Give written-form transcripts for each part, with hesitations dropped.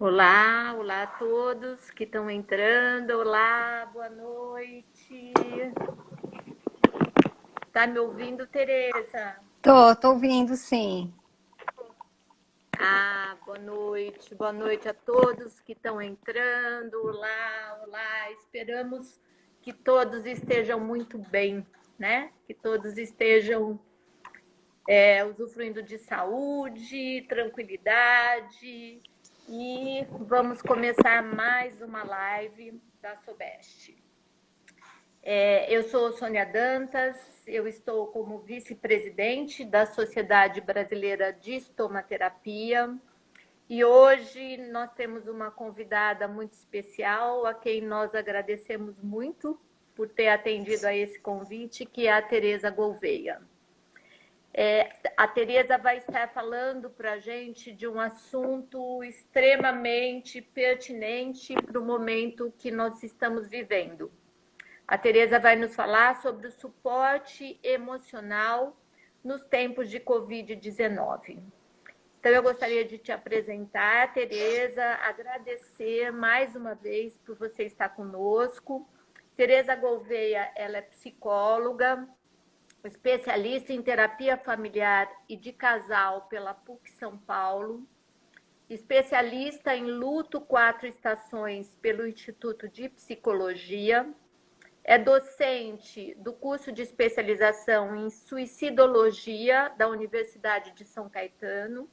Olá, olá a todos que estão entrando. Olá, boa noite. Tá me ouvindo, Tereza? Tô ouvindo, sim. Boa noite a todos que estão entrando. Olá, olá. Esperamos que todos estejam muito bem, né? Que todos estejam usufruindo de saúde, tranquilidade. E vamos começar mais uma live da Sobeste. Eu sou Sônia Dantas, eu estou como vice-presidente da Sociedade Brasileira de Estomaterapia e hoje nós temos uma convidada muito especial, a quem nós agradecemos muito por ter atendido a esse convite, que é a Tereza Gouveia. A Tereza vai estar falando para a gente de um assunto extremamente pertinente para o momento que nós estamos vivendo. A Tereza vai nos falar sobre o suporte emocional nos tempos de Covid-19. Então, eu gostaria de te apresentar, Tereza, agradecer mais uma vez por você estar conosco. Tereza Gouveia, ela é psicóloga, especialista em terapia familiar e de casal pela PUC São Paulo, especialista em luto 4 estações pelo Instituto de Psicologia, é docente do curso de especialização em suicidologia da Universidade de São Caetano,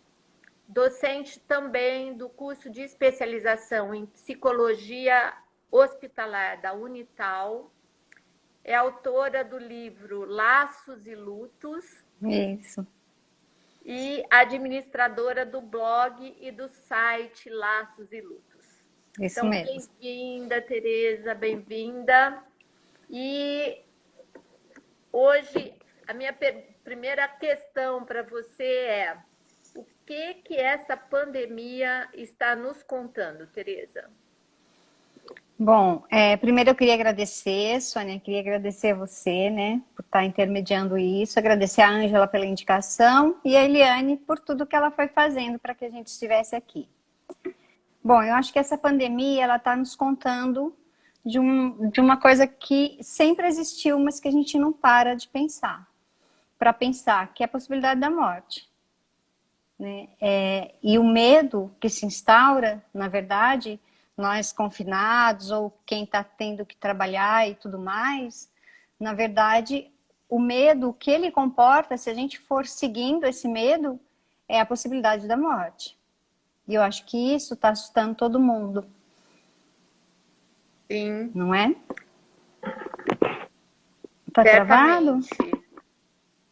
docente também do curso de especialização em psicologia hospitalar da Unital, é autora do livro Laços e Lutos Isso, e administradora do blog e do site Laços e Lutos. isso Então, mesmo. bem-vinda, Tereza, bem-vinda. E hoje a minha primeira questão para você é: o que essa pandemia está nos contando, Tereza? Bom, primeiro eu queria agradecer, Sônia, queria agradecer a você, né, por estar intermediando isso, agradecer a Ângela pela indicação e a Eliane por tudo que ela foi fazendo para que a gente estivesse aqui. Bom, eu acho que essa pandemia, ela está nos contando de uma coisa que sempre existiu, mas que a gente não para de pensar, para pensar, que é a possibilidade da morte. Né? E o medo que se instaura, na verdade, nós confinados ou quem está tendo que trabalhar e tudo mais, na verdade, o medo, o que ele comporta, se a gente for seguindo esse medo, é a possibilidade da morte. E eu acho que isso está assustando todo mundo. Sim. Não é? Está travado? Certamente.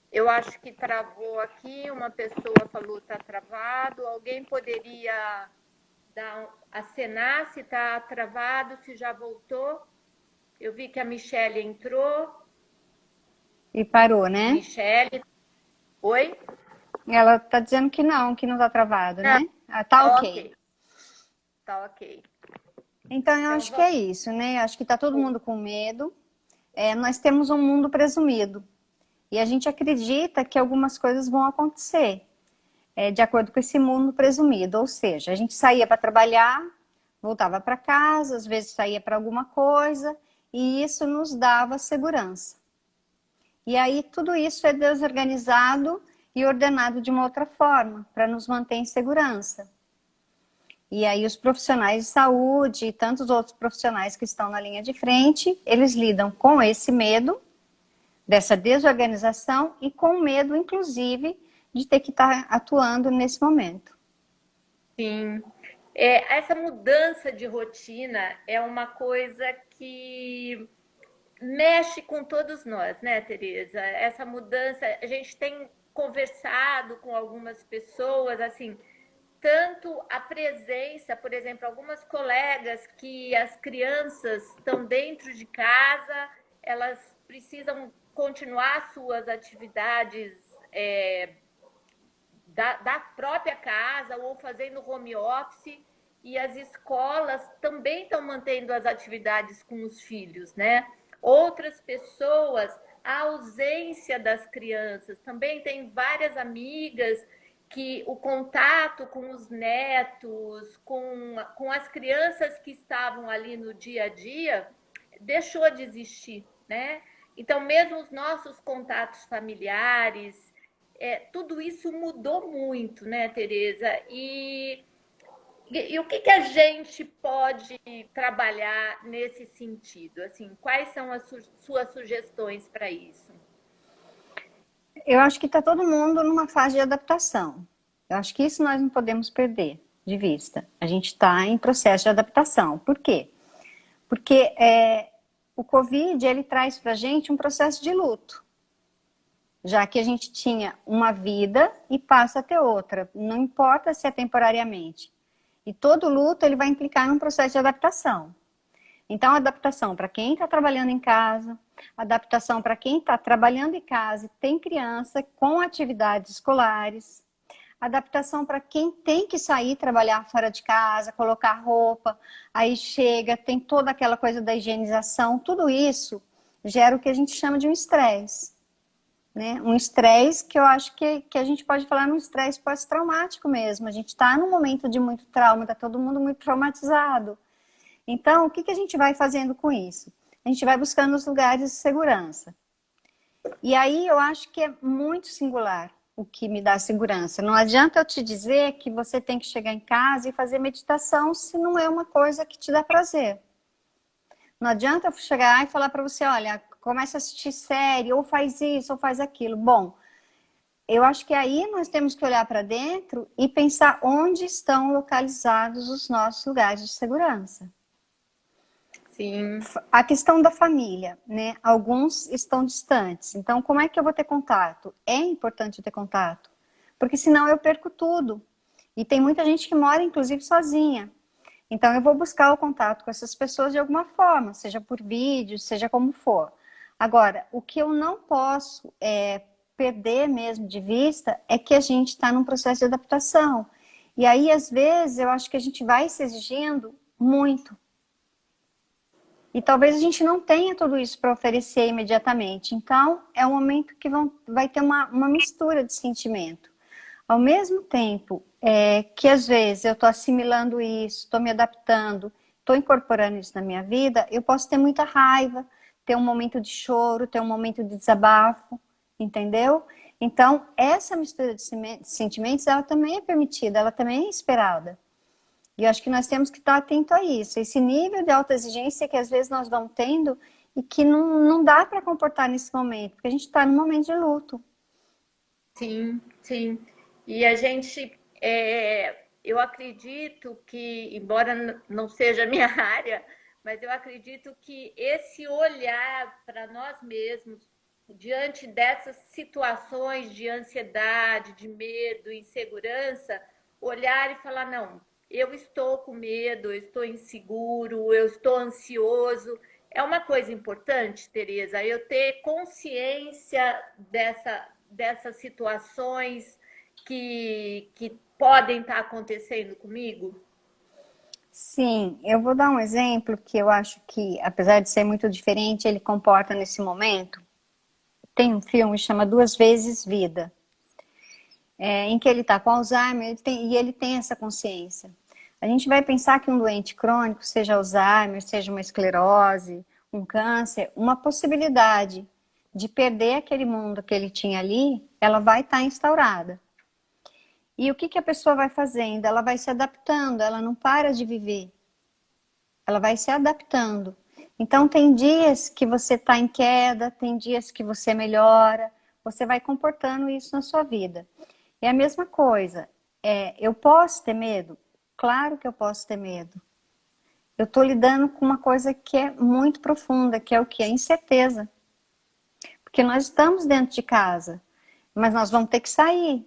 Eu acho que travou aqui, uma pessoa falou está travado. Alguém poderia acenar se está travado, se já voltou? Eu vi que a Michele entrou. E parou, né? Michele, oi? Ela está dizendo que não está travado, Não, né? Tá ok. Tá ok. Então, eu Então acho que é isso, né? Acho que está todo mundo com medo. Nós temos um mundo presumido. E a gente acredita que algumas coisas vão acontecer de acordo com esse mundo presumido. Ou seja, a gente saía para trabalhar, voltava para casa, às vezes saía para alguma coisa, e isso nos dava segurança. E aí tudo isso é desorganizado e ordenado de uma outra forma, para nos manter em segurança. E aí os profissionais de saúde e tantos outros profissionais que estão na linha de frente, eles lidam com esse medo, dessa desorganização e com medo, inclusive, de ter que estar atuando nesse momento. Sim. Essa mudança de rotina é uma coisa que mexe com todos nós, né, Tereza? Essa mudança, a gente tem conversado com algumas pessoas, assim, tanto a presença, por exemplo, algumas colegas que as crianças estão dentro de casa, elas precisam continuar suas atividades da própria casa ou fazendo home office, e as escolas também estão mantendo as atividades com os filhos, né? Outras pessoas, a ausência das crianças, também tem várias amigas que o contato com os netos, com as crianças que estavam ali no dia a dia, deixou de existir, né? Então, mesmo os nossos contatos familiares, tudo isso mudou muito, né, Tereza? E o que a gente pode trabalhar nesse sentido? Assim, quais são as suas sugestões para isso? Eu acho que está todo mundo numa fase de adaptação. Eu acho que isso nós não podemos perder de vista. A gente está em processo de adaptação. Por quê? Porque o Covid, ele traz para a gente um processo de luto. Já que a gente tinha uma vida e passa a ter outra. Não importa se é temporariamente. E todo luto, ele vai implicar num processo de adaptação. Então, adaptação para quem está trabalhando em casa, adaptação para quem está trabalhando em casa e tem criança com atividades escolares, adaptação para quem tem que sair trabalhar fora de casa, colocar roupa, aí chega, tem toda aquela coisa da higienização, tudo isso gera o que a gente chama de um estresse. Né? Um estresse que eu acho que a gente pode falar num estresse pós-traumático mesmo. A gente está num momento de muito trauma, está todo mundo muito traumatizado. Então, o que a gente vai fazendo com isso? A gente vai buscando os lugares de segurança. E aí eu acho que é muito singular o que me dá segurança. Não adianta eu te dizer que você tem que chegar em casa e fazer meditação se não é uma coisa que te dá prazer. Não adianta eu chegar e falar para você, olha, começa a assistir série, ou faz isso, ou faz aquilo. Bom, eu acho que aí nós temos que olhar para dentro e pensar onde estão localizados os nossos lugares de segurança. Sim. A questão da família, né? Alguns estão distantes. Então, como é que eu vou ter contato? É importante eu ter contato, porque senão eu perco tudo. E tem muita gente que mora, inclusive, sozinha. Então, eu vou buscar o contato com essas pessoas de alguma forma, seja por vídeo, seja como for. Agora, o que eu não posso perder mesmo de vista é que a gente está num processo de adaptação. E aí, às vezes, eu acho que a gente vai se exigindo muito. E talvez a gente não tenha tudo isso para oferecer imediatamente. Então, é um momento que vai ter uma mistura de sentimento. Ao mesmo tempo que, às vezes, eu estou assimilando isso, estou me adaptando, estou incorporando isso na minha vida, eu posso ter muita raiva, ter um momento de choro, ter um momento de desabafo, entendeu? Então, essa mistura de sentimentos, ela também é permitida, ela também é esperada. E eu acho que nós temos que estar atento a isso. Esse nível de autoexigência que às vezes nós vamos tendo e que não dá para comportar nesse momento, porque a gente está num momento de luto. Sim, sim. E a gente, eu acredito que, embora não seja a minha área, mas eu acredito que esse olhar para nós mesmos, diante dessas situações de ansiedade, de medo, insegurança, olhar e falar: não, eu estou com medo, eu estou inseguro, eu estou ansioso. É uma coisa importante, Tereza, eu ter consciência dessas situações que podem estar acontecendo comigo? Sim, eu vou dar um exemplo que eu acho que, apesar de ser muito diferente, ele comporta nesse momento. Tem um filme que chama Duas Vezes Vida, em que ele está com Alzheimer e ele tem essa consciência. A gente vai pensar que um doente crônico, seja Alzheimer, seja uma esclerose, um câncer, uma possibilidade de perder aquele mundo que ele tinha ali, ela vai estar instaurada. E o que a pessoa vai fazendo? Ela vai se adaptando, ela não para de viver. Ela vai se adaptando. Então, tem dias que você está em queda, tem dias que você melhora, você vai comportando isso na sua vida. É a mesma coisa. Eu posso ter medo? Claro que eu posso ter medo. Eu estou lidando com uma coisa que é muito profunda, que é o que? A incerteza. Porque nós estamos dentro de casa, mas nós vamos ter que sair.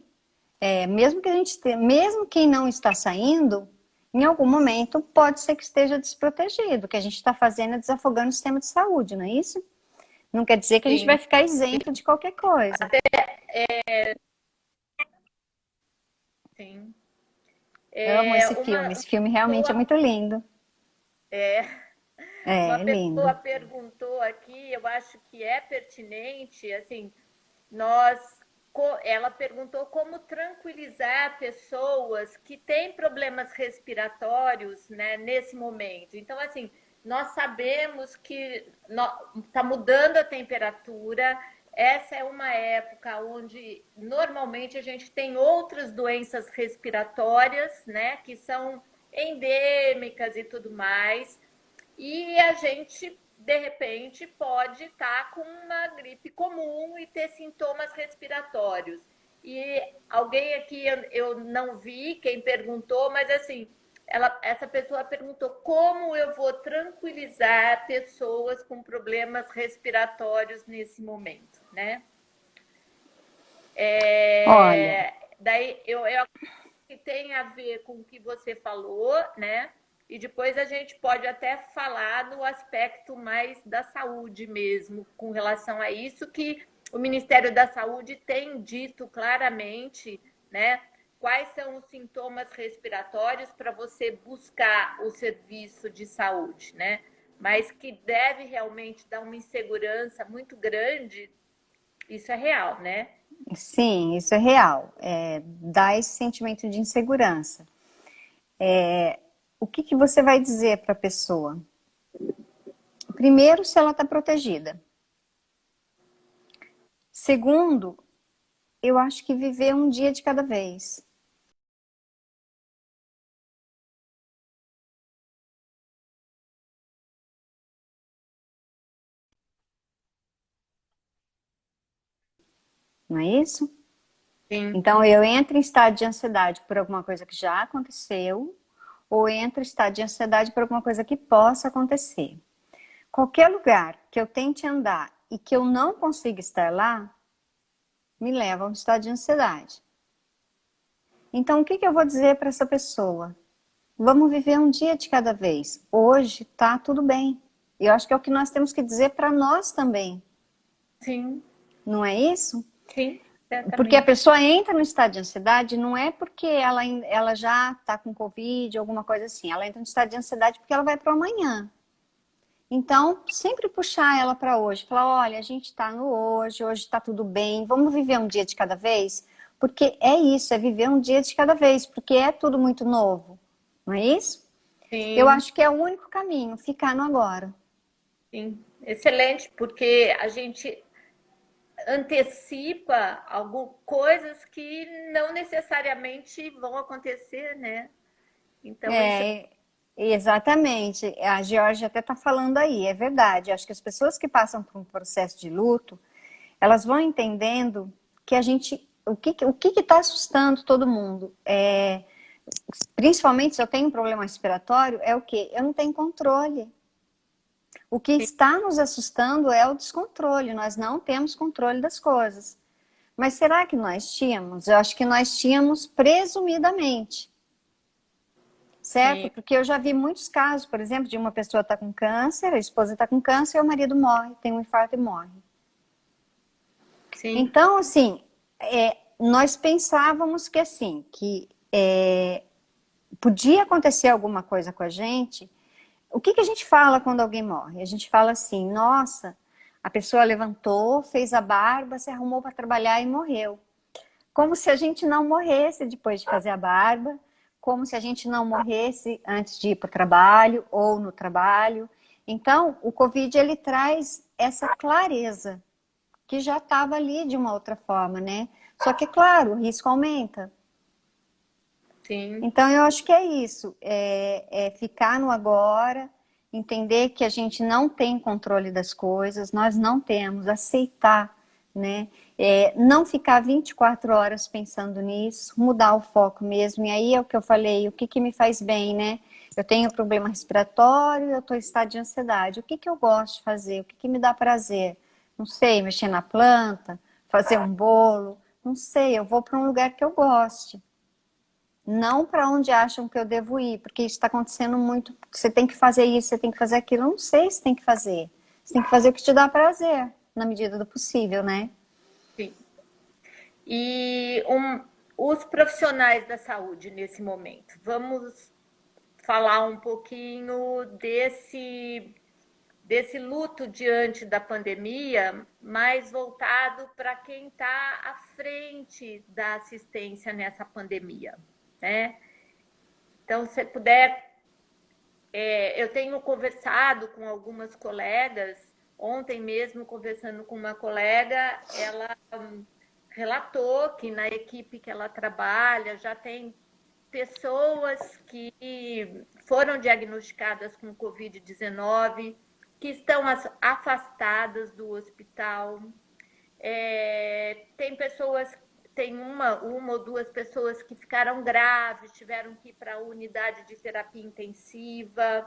Mesmo que mesmo quem não está saindo, em algum momento pode ser que esteja desprotegido. O que a gente está fazendo é desafogando o sistema de saúde, não é isso? Não quer dizer que a gente vai Sim, ficar isento de qualquer coisa. sim. Eu amo esse filme. Uma Esse filme realmente é pessoa, muito lindo. é, uma É pessoa lindo. perguntou aqui, eu acho que é pertinente, assim, nós ela perguntou como tranquilizar pessoas que têm problemas respiratórios, né, nesse momento. Então, assim, nós sabemos que está mudando a temperatura. Essa é uma época onde normalmente a gente tem outras doenças respiratórias, né, que são endêmicas e tudo mais. E a gente, de repente, pode estar com uma gripe comum e ter sintomas respiratórios. E alguém aqui, eu não vi quem perguntou, mas assim, essa pessoa perguntou como eu vou tranquilizar pessoas com problemas respiratórios nesse momento, né? Olha, Daí eu que tem a ver com o que você falou, né? E depois a gente pode até falar no aspecto mais da saúde mesmo, com relação a isso, que o Ministério da Saúde tem dito claramente, né? Quais são os sintomas respiratórios para você buscar o serviço de saúde, né? Mas que deve realmente dar uma insegurança muito grande, isso é real, né? sim, isso é real. Dá esse sentimento de insegurança. O que que você vai dizer para a pessoa? Primeiro, se ela está protegida. Segundo, eu acho que viver um dia de cada vez. Não é isso? Sim, Então, eu entro em estado de ansiedade por alguma coisa que já aconteceu, ou entro em estado de ansiedade por alguma coisa que possa acontecer. Qualquer lugar que eu tente andar e que eu não consiga estar lá, me leva a um estado de ansiedade. Então, o que que eu vou dizer para essa pessoa? Vamos viver um dia de cada vez. Hoje tá tudo bem. E eu acho que é o que nós temos que dizer para nós também, sim, não é isso? sim, Porque a certamente. pessoa entra no estado de ansiedade, não é porque ela já está com Covid, alguma coisa assim. Ela entra no estado de ansiedade porque ela vai para o amanhã. Então, sempre puxar ela para hoje. Falar, olha, a gente está no hoje, hoje está tudo bem, vamos viver um dia de cada vez? Porque é isso, é viver um dia de cada vez, porque é tudo muito novo, não é isso? Eu Sim, acho que é o único caminho, ficar no agora. sim. Excelente, porque a gente antecipa coisas que não necessariamente vão acontecer, né? Então, isso É, exatamente. A Georgia até está falando aí, é verdade. Acho que as pessoas que passam por um processo de luto, elas vão entendendo que a gente, o que está assustando todo mundo, principalmente se eu tenho um problema respiratório, é o quê? Eu não tenho controle. O que está nos assustando é o descontrole. Nós não temos controle das coisas. Mas será que nós tínhamos? Eu acho que nós tínhamos presumidamente. Certo? sim, Porque eu já vi muitos casos, por exemplo, de uma pessoa estar com câncer, a esposa está com câncer e o marido morre, tem um infarto e morre. sim, Então, assim, nós pensávamos que assim, que podia acontecer alguma coisa com a gente. O que que a gente fala quando alguém morre? A gente fala assim, nossa, a pessoa levantou, fez a barba, se arrumou para trabalhar e morreu. Como se a gente não morresse depois de fazer a barba, como se a gente não morresse antes de ir para o trabalho ou no trabalho. Então, o Covid ele traz essa clareza que já estava ali de uma outra forma, né? Só que, claro, o risco aumenta. sim, Então, eu acho que é isso, é ficar no agora, entender que a gente não tem controle das coisas, nós não temos, aceitar, né? Não ficar 24 horas pensando nisso, mudar o foco mesmo. E aí é o que eu falei, o que que me faz bem, né? Eu tenho problema respiratório, eu estou em estado de ansiedade. O que que eu gosto de fazer? O que que me dá prazer? Não sei, mexer na planta, fazer um bolo, não sei, eu vou para um lugar que eu goste. Não para onde acham que eu devo ir, porque isso está acontecendo muito. Você tem que fazer isso, você tem que fazer aquilo. Eu não sei se tem que fazer. Você tem que fazer o que te dá prazer, na medida do possível, né? sim. E os profissionais da saúde nesse momento, vamos falar um pouquinho desse luto diante da pandemia, mais voltado para quem está à frente da assistência nessa pandemia, né? Então, se puder, eu tenho conversado com algumas colegas, ontem mesmo conversando com uma colega, ela relatou que na equipe que ela trabalha já tem pessoas que foram diagnosticadas com Covid-19, que estão afastadas do hospital. Tem pessoas, tem uma ou duas pessoas que ficaram graves, tiveram que ir para a unidade de terapia intensiva.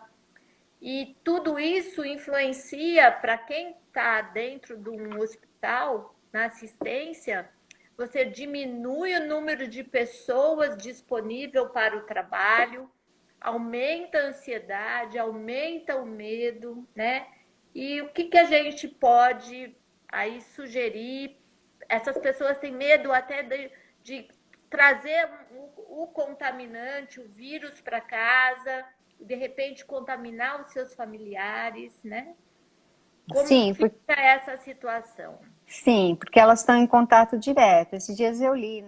E tudo isso influencia para quem está dentro de um hospital, na assistência, você diminui o número de pessoas disponível para o trabalho, aumenta a ansiedade, aumenta o medo, né? E o que a gente pode aí sugerir? Essas pessoas têm medo até de trazer o contaminante, o vírus para casa, de repente contaminar os seus familiares, né? Como Sim, fica essa situação? sim, porque elas estão em contato direto. Esses dias eu li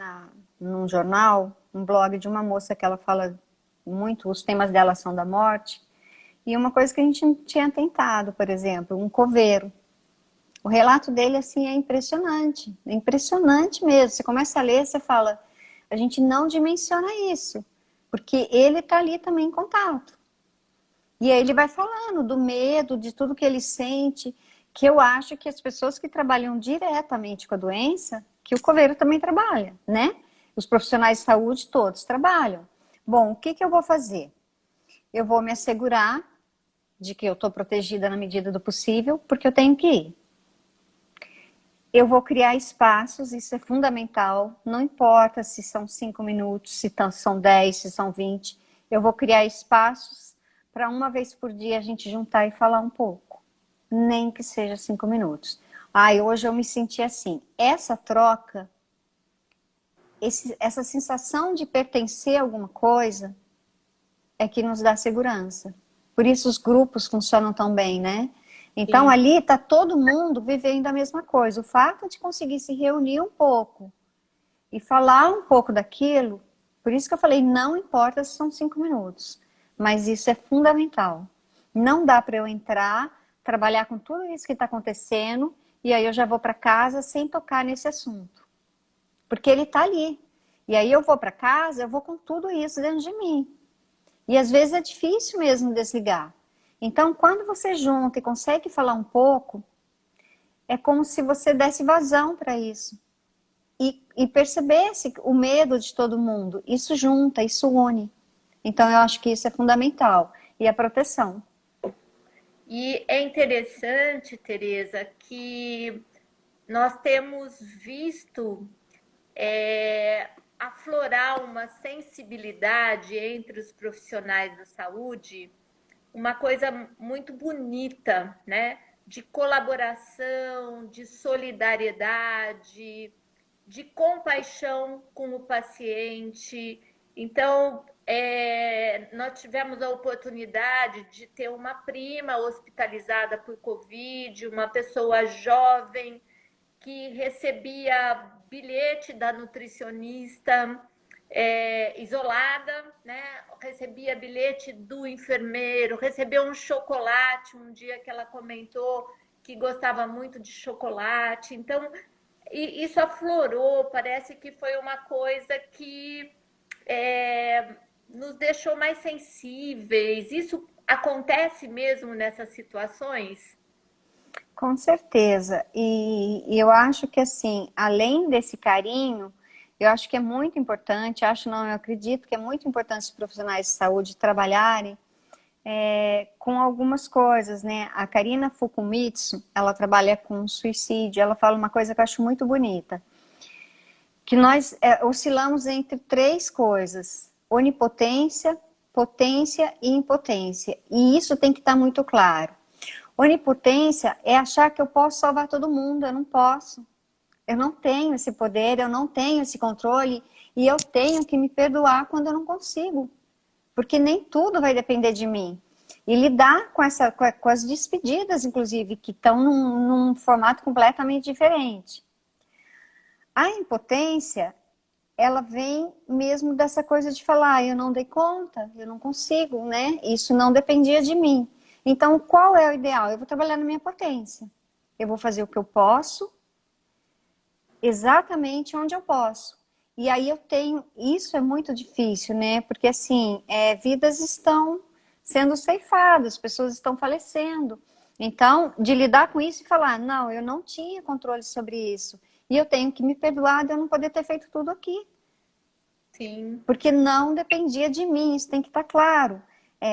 num jornal, um blog de uma moça que ela fala muito, os temas dela são da morte, e uma coisa que a gente não tinha tentado, por exemplo, um coveiro. O relato dele, assim, é impressionante mesmo. Você começa a ler, você fala, a gente não dimensiona isso, porque ele está ali também em contato. E aí ele vai falando do medo, de tudo que ele sente, que eu acho que as pessoas que trabalham diretamente com a doença, que o coveiro também trabalha, né? Os profissionais de saúde todos trabalham. Bom, o que eu vou fazer? Eu vou me assegurar de que eu estou protegida na medida do possível, porque eu tenho que ir. Eu vou criar espaços, isso é fundamental, não importa se são 5 minutos, se são 10, se são 20, eu vou criar espaços para uma vez por dia a gente juntar e falar um pouco, nem que seja 5 minutos. Hoje eu me senti assim. Essa troca, essa sensação de pertencer a alguma coisa é que nos dá segurança. Por isso os grupos funcionam tão bem, né? Então, ali está todo mundo vivendo a mesma coisa. O fato de conseguir se reunir um pouco e falar um pouco daquilo, por isso que eu falei, não importa se são 5 minutos, mas isso é fundamental. Não dá para eu entrar, trabalhar com tudo isso que está acontecendo, e aí eu já vou para casa sem tocar nesse assunto. Porque ele está ali. E aí eu vou para casa, eu vou com tudo isso dentro de mim. E às vezes é difícil mesmo desligar. Então, quando você junta e consegue falar um pouco, é como se você desse vazão para isso. E percebesse o medo de todo mundo. Isso junta, isso une. Então, eu acho que isso é fundamental. E a proteção. E é interessante, Tereza, que nós temos visto aflorar uma sensibilidade entre os profissionais da saúde, uma coisa muito bonita, né? De colaboração, de solidariedade, de compaixão com o paciente. Então, nós tivemos a oportunidade de ter uma prima hospitalizada por Covid, uma pessoa jovem que recebia bilhete da nutricionista isolada, né? Recebia bilhete do enfermeiro, recebeu um chocolate um dia que ela comentou que gostava muito de chocolate. Então, isso aflorou, parece que foi uma coisa que nos deixou mais sensíveis. Isso acontece mesmo nessas situações? Com certeza. E eu acho que, assim, além desse carinho, eu acho que é muito importante, acho não, eu acredito que é muito importante os profissionais de saúde trabalharem com algumas coisas, né? A Karina Fukumitsu, ela trabalha com suicídio, ela fala uma coisa que eu acho muito bonita, que nós oscilamos entre 3 coisas, onipotência, potência e impotência, e isso tem que estar muito claro. Onipotência é achar que eu posso salvar todo mundo, eu não posso. Eu não tenho esse poder, eu não tenho esse controle, e eu tenho que me perdoar quando eu não consigo. Porque nem tudo vai depender de mim. e lidar com as despedidas, inclusive, que estão num formato completamente diferente. A impotência, ela vem mesmo dessa coisa de falar, eu não dei conta, eu não consigo, né? Isso não dependia de mim. Então, qual é o ideal? Eu vou trabalhar na minha potência. Eu vou fazer o que eu posso, exatamente onde eu posso. E aí eu tenho, isso é muito difícil, né? Porque assim, vidas estão sendo ceifadas, pessoas estão falecendo. Então, de lidar com isso e falar, não, eu não tinha controle sobre isso. E eu tenho que me perdoar de eu não poder ter feito tudo aqui. Sim, Porque não dependia de mim, isso tem que estar claro.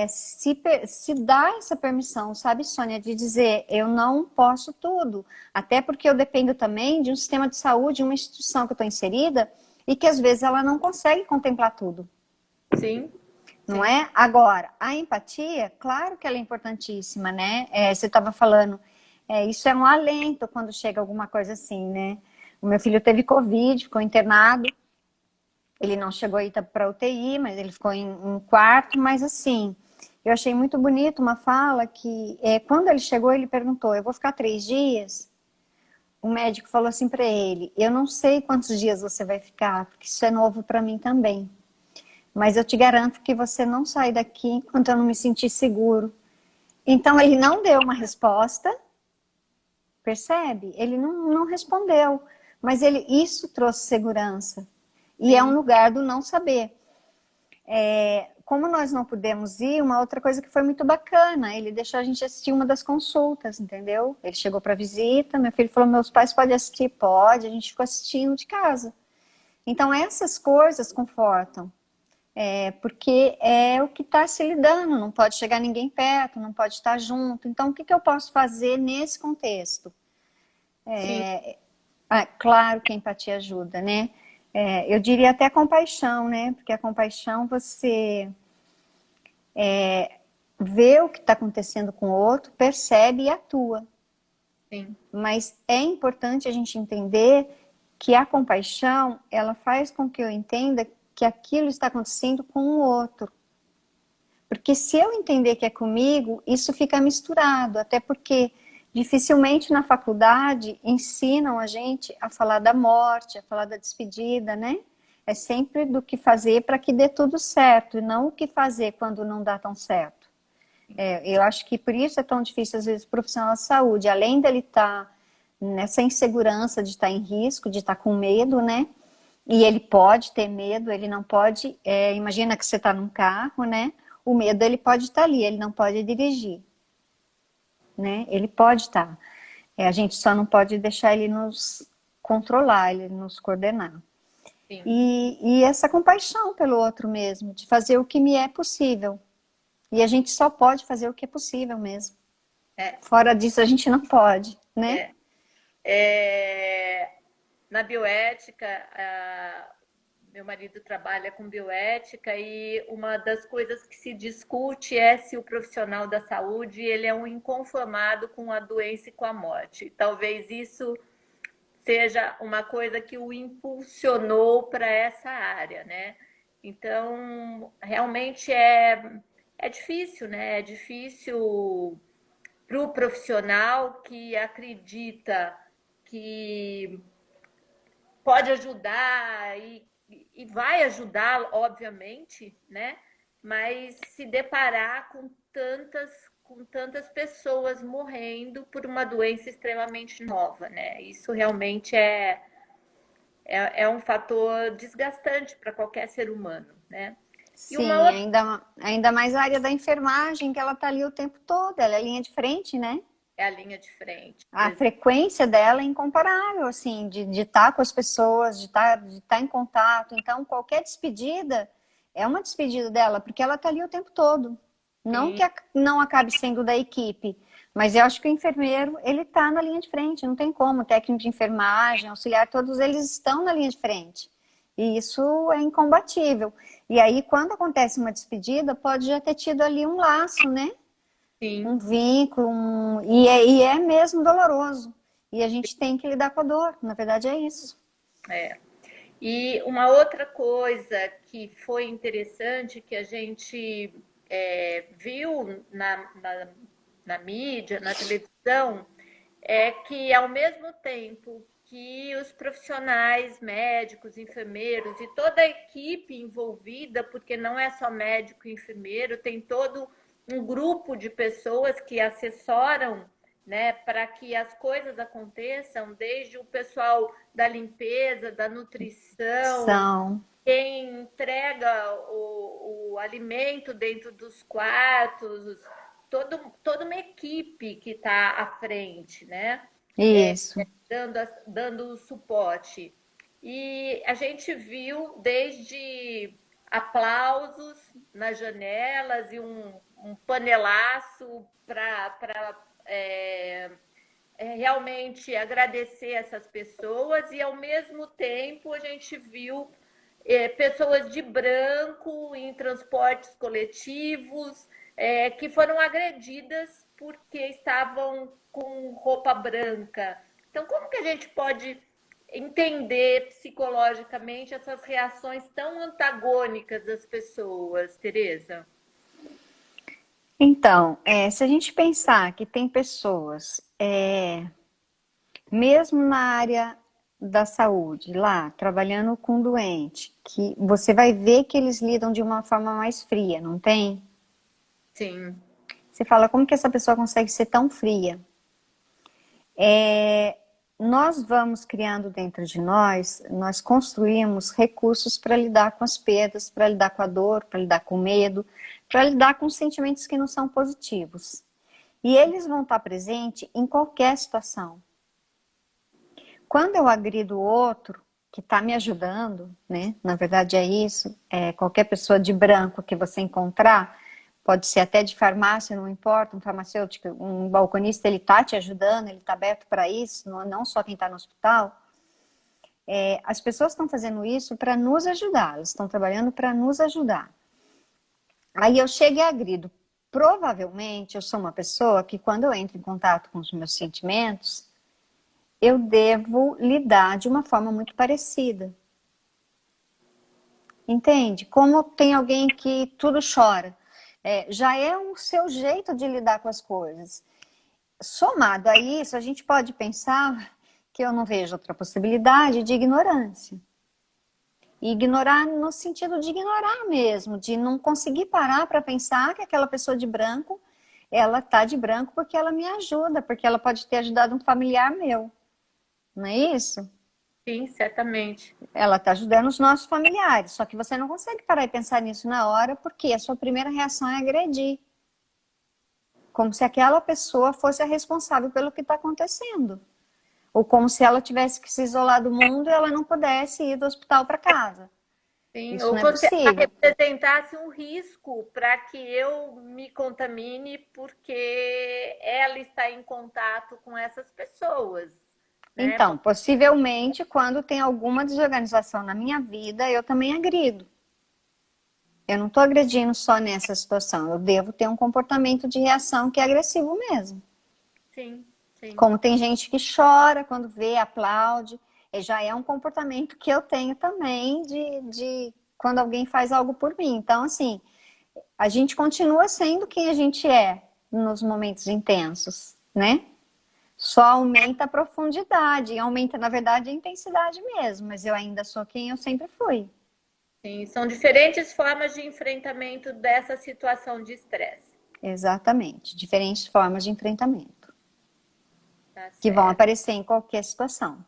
Se dá essa permissão, sabe, Sônia, de dizer eu não posso tudo, até porque eu dependo também de um sistema de saúde, uma instituição que eu estou inserida e que às vezes ela não consegue contemplar tudo, sim, não sim, é? Agora, a empatia, claro que ela é importantíssima, né? Você estava falando, isso é um alento quando chega alguma coisa assim, né? O meu filho teve Covid, ficou internado. Ele não chegou aí para UTI, mas ele ficou em quarto, mas assim, eu achei muito bonito uma fala que quando ele chegou, ele perguntou, eu vou ficar 3 dias? O médico falou assim para ele, eu não sei quantos dias você vai ficar, porque isso é novo para mim também. Mas eu te garanto que você não sai daqui enquanto eu não me sentir seguro. Então ele não deu uma resposta, percebe? Ele não respondeu, mas isso trouxe segurança. E é um sim, lugar do não saber. Como nós não pudemos ir, uma outra coisa que foi muito bacana, ele deixou a gente assistir uma das consultas, entendeu? Ele chegou para visita, meu filho falou, meus pais podem assistir? Pode, a gente ficou assistindo de casa. Então essas coisas confortam, porque é o que está se lidando, não pode chegar ninguém perto, não pode estar junto. Então o que eu posso fazer nesse contexto? sim, Claro que a empatia ajuda, né? Eu diria até compaixão, né? Porque a compaixão você vê o que está acontecendo com o outro, percebe e atua. sim, Mas é importante a gente entender que a compaixão, ela faz com que eu entenda que aquilo está acontecendo com o outro. Porque se eu entender que é comigo, isso fica misturado, até porque dificilmente na faculdade ensinam a gente a falar da morte, a falar da despedida, né? É sempre do que fazer para que dê tudo certo, e não o que fazer quando não dá tão certo. Eu acho que por isso é tão difícil, às vezes, o profissional da saúde, além dele estar nessa insegurança de estar em risco, de estar com medo, né? E ele pode ter medo, ele não pode. Imagina que você está num carro, né? O medo ele pode estar ali, ele não pode dirigir, né? Ele pode estar. A gente só não pode deixar ele nos controlar, ele nos coordenar. sim. E essa compaixão pelo outro mesmo, de fazer o que me é possível. E a gente só pode fazer o que é possível mesmo. É, Fora disso, a gente não pode, né? é. É, na bioética, meu marido trabalha com bioética e uma das coisas que se discute é se o profissional da saúde ele é um inconformado com a doença e com a morte. Talvez isso seja uma coisa que o impulsionou para essa área, né? Então, realmente é difícil, né? É difícil para o profissional que acredita que pode ajudar e vai ajudar, obviamente, né? Mas se deparar com tantas pessoas morrendo por uma doença extremamente nova, né? Isso realmente é um fator desgastante para qualquer ser humano, né? E uma Sim, outra ainda mais a área da enfermagem, que ela tá ali o tempo todo, ela é a linha de frente, né? é a linha de frente. A frequência dela é incomparável, assim, de estar com as pessoas, de estar em contato. Então, qualquer despedida é uma despedida dela, porque ela está ali o tempo todo. Não Sim, que não acabe sendo da equipe, mas eu acho que o enfermeiro, ele está na linha de frente, não tem como. O técnico de enfermagem, auxiliar, todos eles estão na linha de frente. E isso é incombatível. E aí, quando acontece uma despedida, pode já ter tido ali um laço, né? sim. Um vínculo, e é mesmo doloroso. E a gente tem que lidar com a dor, na verdade é isso. É. E uma outra coisa que foi interessante, que a gente viu na mídia, na televisão, é que ao mesmo tempo que os profissionais, médicos, enfermeiros e toda a equipe envolvida, porque não é só médico e enfermeiro, tem todo um grupo de pessoas que assessoram, né, para que as coisas aconteçam, desde o pessoal da limpeza, da nutrição, São. quem entrega o alimento dentro dos quartos, toda uma equipe que está à frente, né? Isso. Dando o suporte. E a gente viu desde aplausos nas janelas e um panelaço para realmente agradecer essas pessoas, e ao mesmo tempo a gente viu pessoas de branco em transportes coletivos que foram agredidas porque estavam com roupa branca. Então, como que a gente pode entender psicologicamente essas reações tão antagônicas das pessoas, Tereza? Então, se a gente pensar que tem pessoas, mesmo na área da saúde, lá, trabalhando com doente, que você vai ver que eles lidam de uma forma mais fria, não tem? Sim. Você fala, como que essa pessoa consegue ser tão fria? Nós vamos criando dentro de nós construímos recursos para lidar com as perdas, para lidar com a dor, para lidar com o medo, para lidar com sentimentos que não são positivos. E eles vão estar presentes em qualquer situação. Quando eu agrido o outro, que está me ajudando, né? Na verdade é isso, qualquer pessoa de branco que você encontrar, pode ser até de farmácia, não importa, um farmacêutico, um balconista, ele está te ajudando, ele está aberto para isso, não só quem está no hospital. As pessoas estão fazendo isso para nos ajudar, elas estão trabalhando para nos ajudar. Aí eu chego e agrido. Provavelmente eu sou uma pessoa que quando eu entro em contato com os meus sentimentos, eu devo lidar de uma forma muito parecida. Entende? Como tem alguém que tudo chora. Já é o seu jeito de lidar com as coisas. Somado a isso, a gente pode pensar que eu não vejo outra possibilidade de ignorância. E ignorar no sentido de ignorar mesmo, de não conseguir parar para pensar que aquela pessoa de branco, ela tá de branco porque ela me ajuda, porque ela pode ter ajudado um familiar meu. Não é isso? Sim, certamente. Ela está ajudando os nossos familiares, só que você não consegue parar e pensar nisso na hora, porque a sua primeira reação é agredir. Como se aquela pessoa fosse a responsável pelo que está acontecendo. Ou como se ela tivesse que se isolar do mundo e ela não pudesse ir do hospital para casa. Sim, Isso ou não é como se ela possível. representasse um risco para que eu me contamine porque ela está em contato com essas pessoas, né? Então, possivelmente, quando tem alguma desorganização na minha vida, eu também agrido. Eu não estou agredindo só nessa situação, eu devo ter um comportamento de reação que é agressivo mesmo. Sim, sim. Como tem gente que chora quando vê, aplaude, já é um comportamento que eu tenho também de quando alguém faz algo por mim. Então, assim, a gente continua sendo quem a gente é nos momentos intensos, né? Só aumenta a profundidade, aumenta, na verdade, a intensidade mesmo, mas eu ainda sou quem eu sempre fui. Sim, são diferentes formas de enfrentamento dessa situação de estresse. Exatamente, diferentes formas de enfrentamento, Tá que vão certo. aparecer em qualquer situação.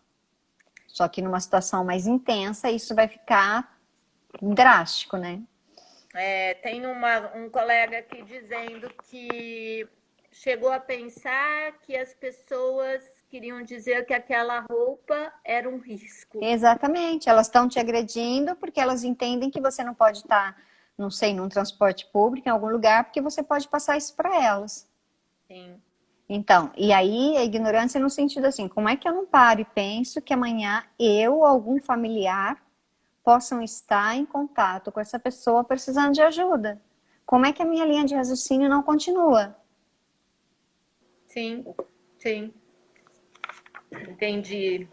Só que numa situação mais intensa, isso vai ficar drástico, né? Tem um colega aqui dizendo que chegou a pensar que as pessoas queriam dizer que aquela roupa era um risco. Exatamente, elas estão te agredindo porque elas entendem que você não pode estar, não sei, num transporte público, em algum lugar, porque você pode passar isso para elas. Sim. Então, e aí a ignorância no sentido assim, como é que eu não paro e penso que amanhã eu ou algum familiar possam estar em contato com essa pessoa precisando de ajuda? Como é que a minha linha de raciocínio não continua? Sim, sim, entendi.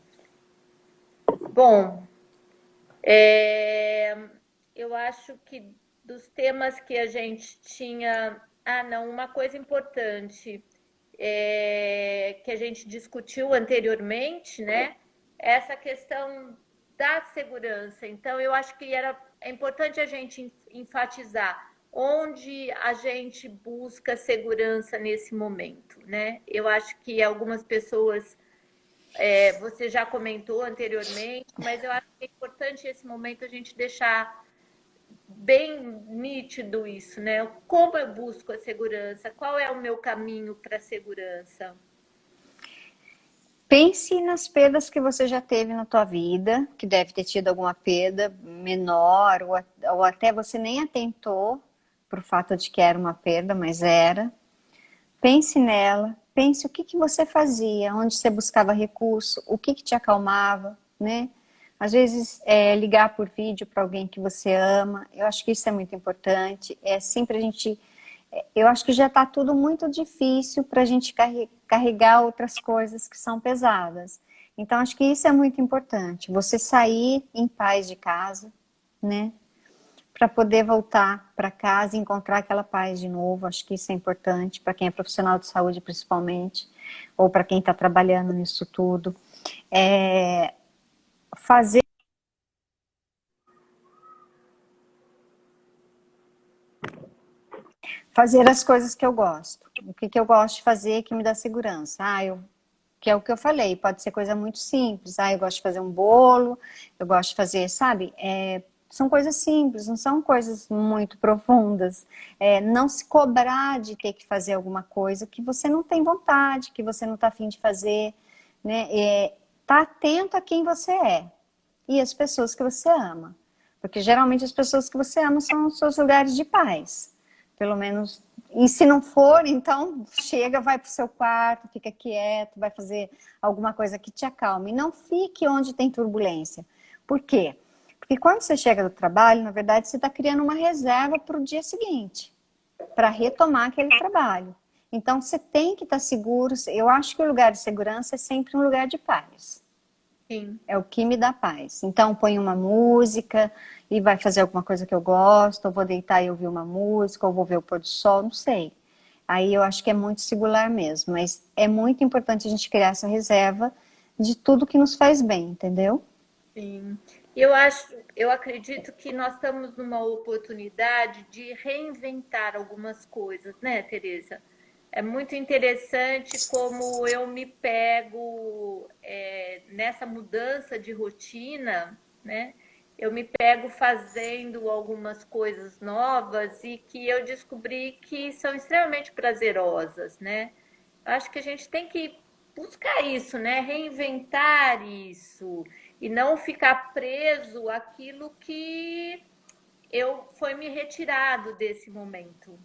Bom, eu acho que dos temas que a gente tinha... Ah, não, uma coisa importante que a gente discutiu anteriormente, né? Essa questão da segurança. Então, eu acho que é importante a gente enfatizar onde a gente busca segurança nesse momento, né? Eu acho que algumas pessoas, você já comentou anteriormente, mas eu acho que é importante esse momento a gente deixar bem nítido isso, né? Como eu busco a segurança? Qual é o meu caminho para a segurança? Pense nas perdas que você já teve na tua vida, que deve ter tido alguma perda menor, ou até você nem atentou por fato de que era uma perda, mas era. Pense nela, pense o que que você fazia, onde você buscava recurso, o que que te acalmava, né? Às vezes, ligar por vídeo para alguém que você ama, eu acho que isso é muito importante. É sempre a gente... Eu acho que já está tudo muito difícil para a gente carregar outras coisas que são pesadas. Então, acho que isso é muito importante. Você sair em paz de casa, né? Para poder voltar para casa e encontrar aquela paz de novo. Acho que isso é importante para quem é profissional de saúde, principalmente, ou para quem está trabalhando nisso tudo. Fazer as coisas que eu gosto. O que eu gosto de fazer que me dá segurança? Que é o que eu falei, pode ser coisa muito simples. Eu gosto de fazer um bolo, eu gosto de fazer, sabe? São coisas simples, não são coisas muito profundas. Não se cobrar de ter que fazer alguma coisa que você não tem vontade, que você não está afim de fazer, né? Tá atento a quem você é e as pessoas que você ama. Porque geralmente as pessoas que você ama são os seus lugares de paz. Pelo menos. E se não for, então chega, vai para o seu quarto, fica quieto, vai fazer alguma coisa que te acalme. Não fique onde tem turbulência. Por quê? Porque quando você chega do trabalho, na verdade, você está criando uma reserva para o dia seguinte, para retomar aquele trabalho. Então, você tem que estar seguro. Eu acho que o lugar de segurança é sempre um lugar de paz. Sim. É o que me dá paz. Então, põe uma música e vai fazer alguma coisa que eu gosto, ou vou deitar e ouvir uma música, ou vou ver o pôr do sol, não sei. Aí eu acho que é muito singular mesmo, mas é muito importante a gente criar essa reserva de tudo que nos faz bem, entendeu? Sim. Eu acredito que nós estamos numa oportunidade de reinventar algumas coisas, né, Tereza? É muito interessante como eu me pego nessa mudança de rotina, né? Eu me pego fazendo algumas coisas novas e que eu descobri que são extremamente prazerosas, né? Acho que a gente tem que buscar isso, né? Reinventar isso e não ficar preso àquilo que eu foi me retirado desse momento,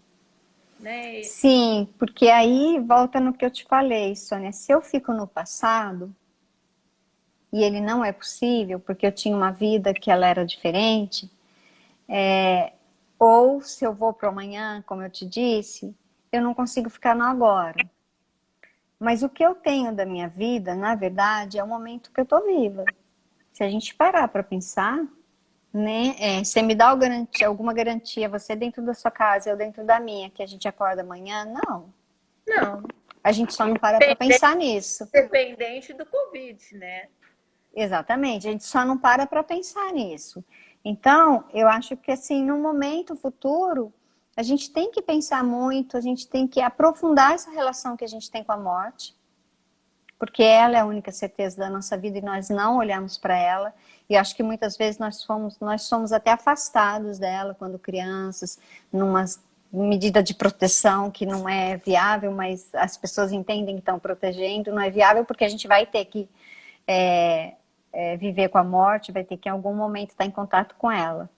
né? Sim, porque aí volta no que eu te falei, Sônia. Se eu fico no passado, e ele não é possível, porque eu tinha uma vida que ela era diferente, ou se eu vou para o amanhã, como eu te disse, eu não consigo ficar no agora. Mas o que eu tenho da minha vida, na verdade, é o momento que eu tô viva. Se a gente parar para pensar, né? Você me dá alguma garantia, você dentro da sua casa, eu dentro da minha, que a gente acorda amanhã? Não. Não, A gente só não para pensar nisso. dependente do Covid, né? Exatamente, a gente só não para pensar nisso. Então, eu acho que assim, no momento futuro, a gente tem que pensar muito, a gente tem que aprofundar essa relação que a gente tem com a morte, porque ela é a única certeza da nossa vida e nós não olhamos para ela. E acho que muitas vezes nós somos até afastados dela quando crianças, numa medida de proteção que não é viável, mas as pessoas entendem que estão protegendo, não é viável porque a gente vai ter que viver com a morte, vai ter que em algum momento estar em contato com ela.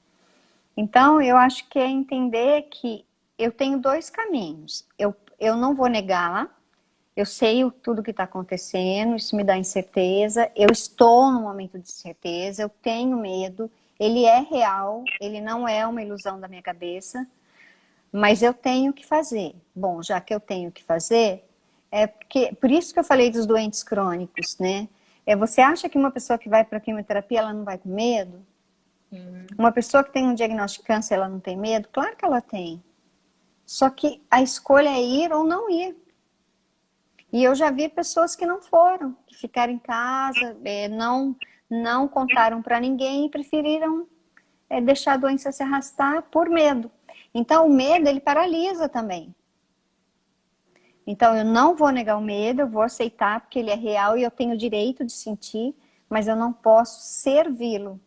Então, eu acho que é entender que eu tenho dois caminhos. Eu não vou negar, eu sei tudo que está acontecendo, isso me dá incerteza, eu estou num momento de incerteza, eu tenho medo, ele é real, ele não é uma ilusão da minha cabeça, mas eu tenho que fazer. Bom, já que eu tenho que fazer, por isso que eu falei dos doentes crônicos, né? Você acha que uma pessoa que vai para a quimioterapia, ela não vai com medo? Uma pessoa que tem um diagnóstico de câncer, ela não tem medo? Claro que ela tem. Só que a escolha é ir ou não ir. E eu já vi pessoas que não foram, que ficaram em casa, não contaram para ninguém e preferiram deixar a doença se arrastar por medo. Então, o medo, ele paralisa também. Então, eu não vou negar o medo, eu vou aceitar porque ele é real e eu tenho o direito de sentir, mas eu não posso servi-lo.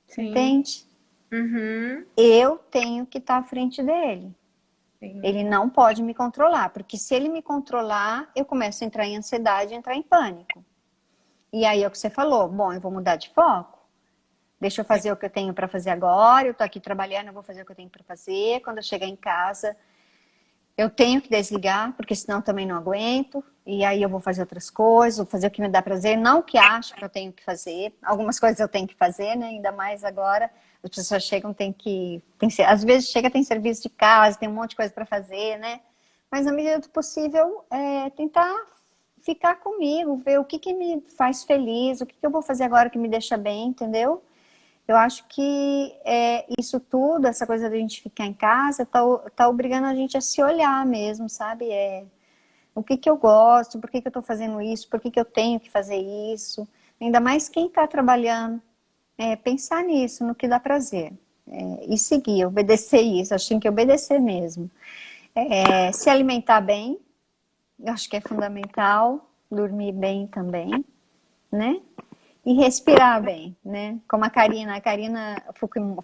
Sim. Entende? Uhum. Eu tenho que estar à frente dele. Sim. Ele não pode me controlar, porque se ele me controlar, eu começo a entrar em ansiedade, entrar em pânico. E aí é o que você falou, bom, eu vou mudar de foco. Deixa eu fazer o que eu tenho para fazer agora, eu tô aqui trabalhando, eu vou fazer o que eu tenho para fazer. Quando eu chegar em casa, eu tenho que desligar, porque senão eu também não aguento. E aí eu vou fazer outras coisas, vou fazer o que me dá prazer, não o que acho que eu tenho que fazer. Algumas coisas eu tenho que fazer, né? Ainda mais agora. As pessoas chegam, às vezes chega, tem serviço de casa, tem um monte de coisa para fazer, né? Mas na medida do possível, tentar ficar comigo, ver o que me faz feliz, o que eu vou fazer agora que me deixa bem, entendeu? Eu acho que isso tudo, essa coisa de a gente ficar em casa, tá obrigando a gente a se olhar mesmo, sabe? O que eu gosto, por que eu tô fazendo isso, por que eu tenho que fazer isso. Ainda mais quem está trabalhando, pensar nisso, no que dá prazer. E seguir, obedecer isso, acho que tem que obedecer mesmo. Se alimentar bem, eu acho que é fundamental, dormir bem também, né? E respirar bem, né? Como a Karina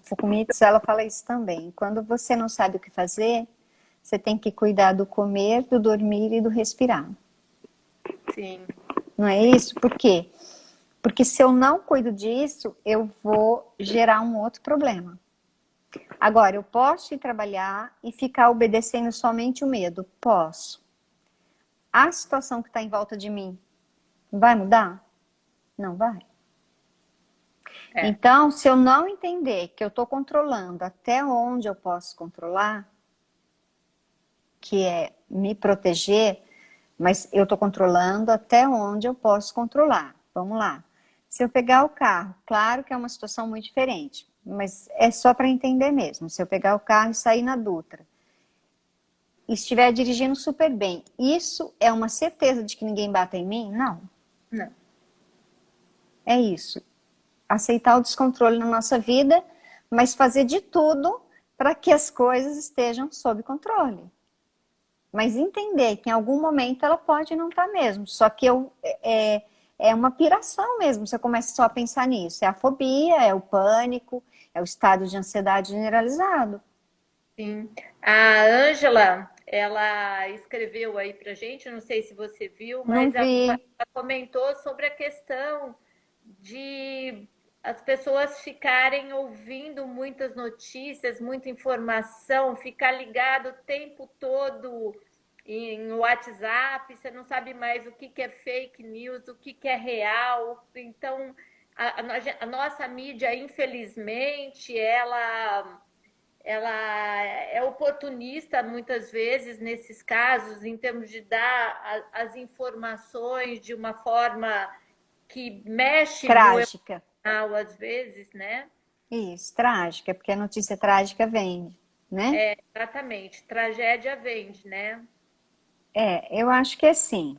Fukumitsu, ela fala isso também. Quando você não sabe o que fazer, você tem que cuidar do comer, do dormir e do respirar. Sim. Não é isso? Por quê? Porque se eu não cuido disso, eu vou gerar um outro problema. Agora, eu posso ir trabalhar e ficar obedecendo somente o medo? Posso. A situação que está em volta de mim vai mudar? Não vai. Então, se eu não entender que eu estou controlando até onde eu posso controlar, que é me proteger, mas eu estou controlando até onde eu posso controlar. Vamos lá. Se eu pegar o carro, claro que é uma situação muito diferente, mas é só para entender mesmo. Se eu pegar o carro e sair na Dutra, e estiver dirigindo super bem, isso é uma certeza de que ninguém bata em mim? Não. Não. É isso. Aceitar o descontrole na nossa vida, mas fazer de tudo para que as coisas estejam sob controle. Mas entender que em algum momento ela pode não estar mesmo. Só que é uma piração mesmo. Você começa só a pensar nisso. É a fobia, é o pânico, é o estado de ansiedade generalizado. Sim. A Ângela, ela escreveu aí pra gente, não sei se você viu, Não mas ela vi. comentou sobre a questão de as pessoas ficarem ouvindo muitas notícias, muita informação, ficar ligado o tempo todo em WhatsApp, você não sabe mais o que é fake news, o que é real. Então, a nossa mídia, infelizmente, ela é oportunista muitas vezes nesses casos, em termos de dar as informações de uma forma que mexe no Trágica. emocional às vezes, né? Isso, trágica, porque a notícia trágica vende, né? Exatamente, tragédia vende, né? Eu acho que é assim.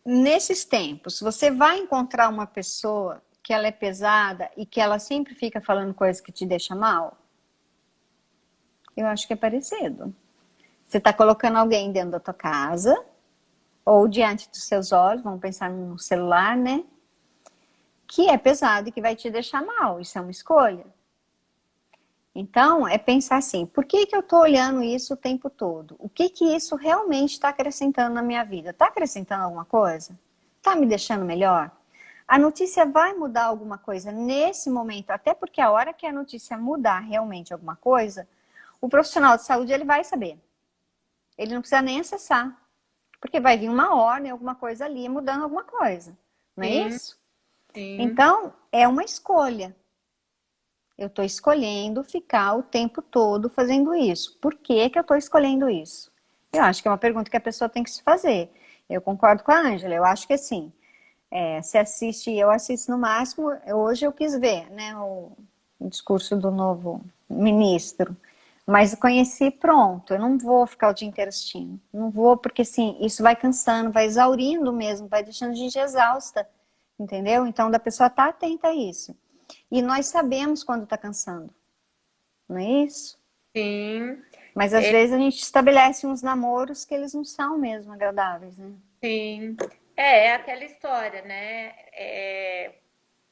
Nesses tempos, você vai encontrar uma pessoa que ela é pesada e que ela sempre fica falando coisas que te deixam mal? Eu acho que é parecido. Você está colocando alguém dentro da tua casa ou diante dos seus olhos, vamos pensar no celular, né? Que é pesado e que vai te deixar mal. Isso é uma escolha. Então, é pensar assim, por que eu estou olhando isso o tempo todo? O que isso realmente está acrescentando na minha vida? Está acrescentando alguma coisa? Está me deixando melhor? A notícia vai mudar alguma coisa nesse momento, até porque a hora que a notícia mudar realmente alguma coisa, o profissional de saúde ele vai saber. Ele não precisa nem acessar, porque vai vir uma ordem, alguma coisa ali, mudando alguma coisa. Não é Sim, isso? sim. Então, é uma escolha. Eu estou escolhendo ficar o tempo todo fazendo isso. Por que eu estou escolhendo isso? Eu acho que é uma pergunta que a pessoa tem que se fazer. Eu concordo com a Ângela. Eu acho que assim, Você assiste, eu assisto no máximo, hoje eu quis ver, né, o discurso do novo ministro, mas eu conheci, pronto, eu não vou ficar o dia inteiro assistindo, não vou, porque assim, isso vai cansando, vai exaurindo mesmo, vai deixando a gente exausta, entendeu? Então, da pessoa estar atenta a isso. E nós sabemos quando está cansando, não é isso? Sim, Mas às vezes a gente estabelece uns namoros que eles não são mesmo agradáveis, né? sim. É aquela história, né?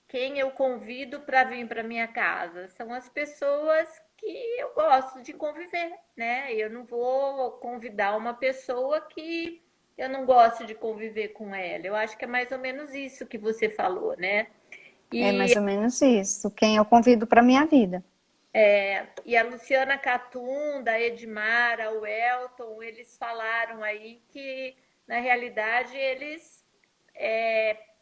Quem eu convido para vir para minha casa são as pessoas que eu gosto de conviver, né? Eu não vou convidar uma pessoa que eu não gosto de conviver com ela. Eu acho que é mais ou menos isso que você falou, né? É E, mais ou menos isso. Quem eu convido para minha vida. e a Luciana Catunda, a Edmara, o Elton, eles falaram aí que, na realidade, eles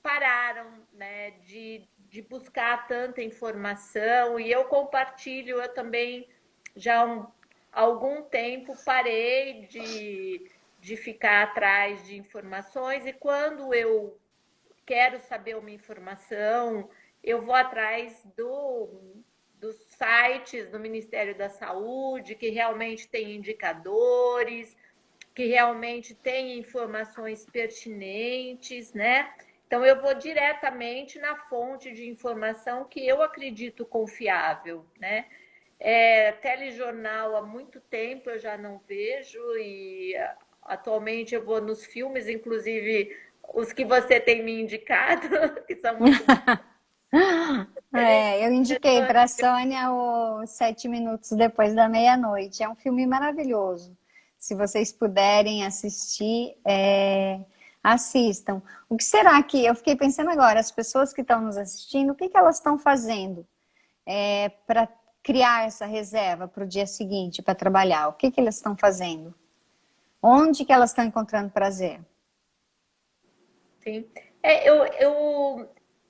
pararam, né, de buscar tanta informação e eu compartilho, eu também já há algum tempo parei de ficar atrás de informações e quando eu quero saber uma informação, eu vou atrás dos sites do Ministério da Saúde, que realmente tem indicadores, que realmente tem informações pertinentes, né? Então eu vou diretamente na fonte de informação que eu acredito confiável, né? Telejornal há muito tempo eu já não vejo e atualmente eu vou nos filmes, inclusive os que você tem me indicado, que são muito Eu indiquei para a Sônia o 7 minutos depois da meia-noite. É um filme maravilhoso. Se vocês puderem assistir, assistam. O que será que, eu fiquei pensando agora, as pessoas que estão nos assistindo, o que que elas estão fazendo para criar essa reserva para o dia seguinte, para trabalhar? O que que elas estão fazendo? Onde que elas estão encontrando prazer? sim.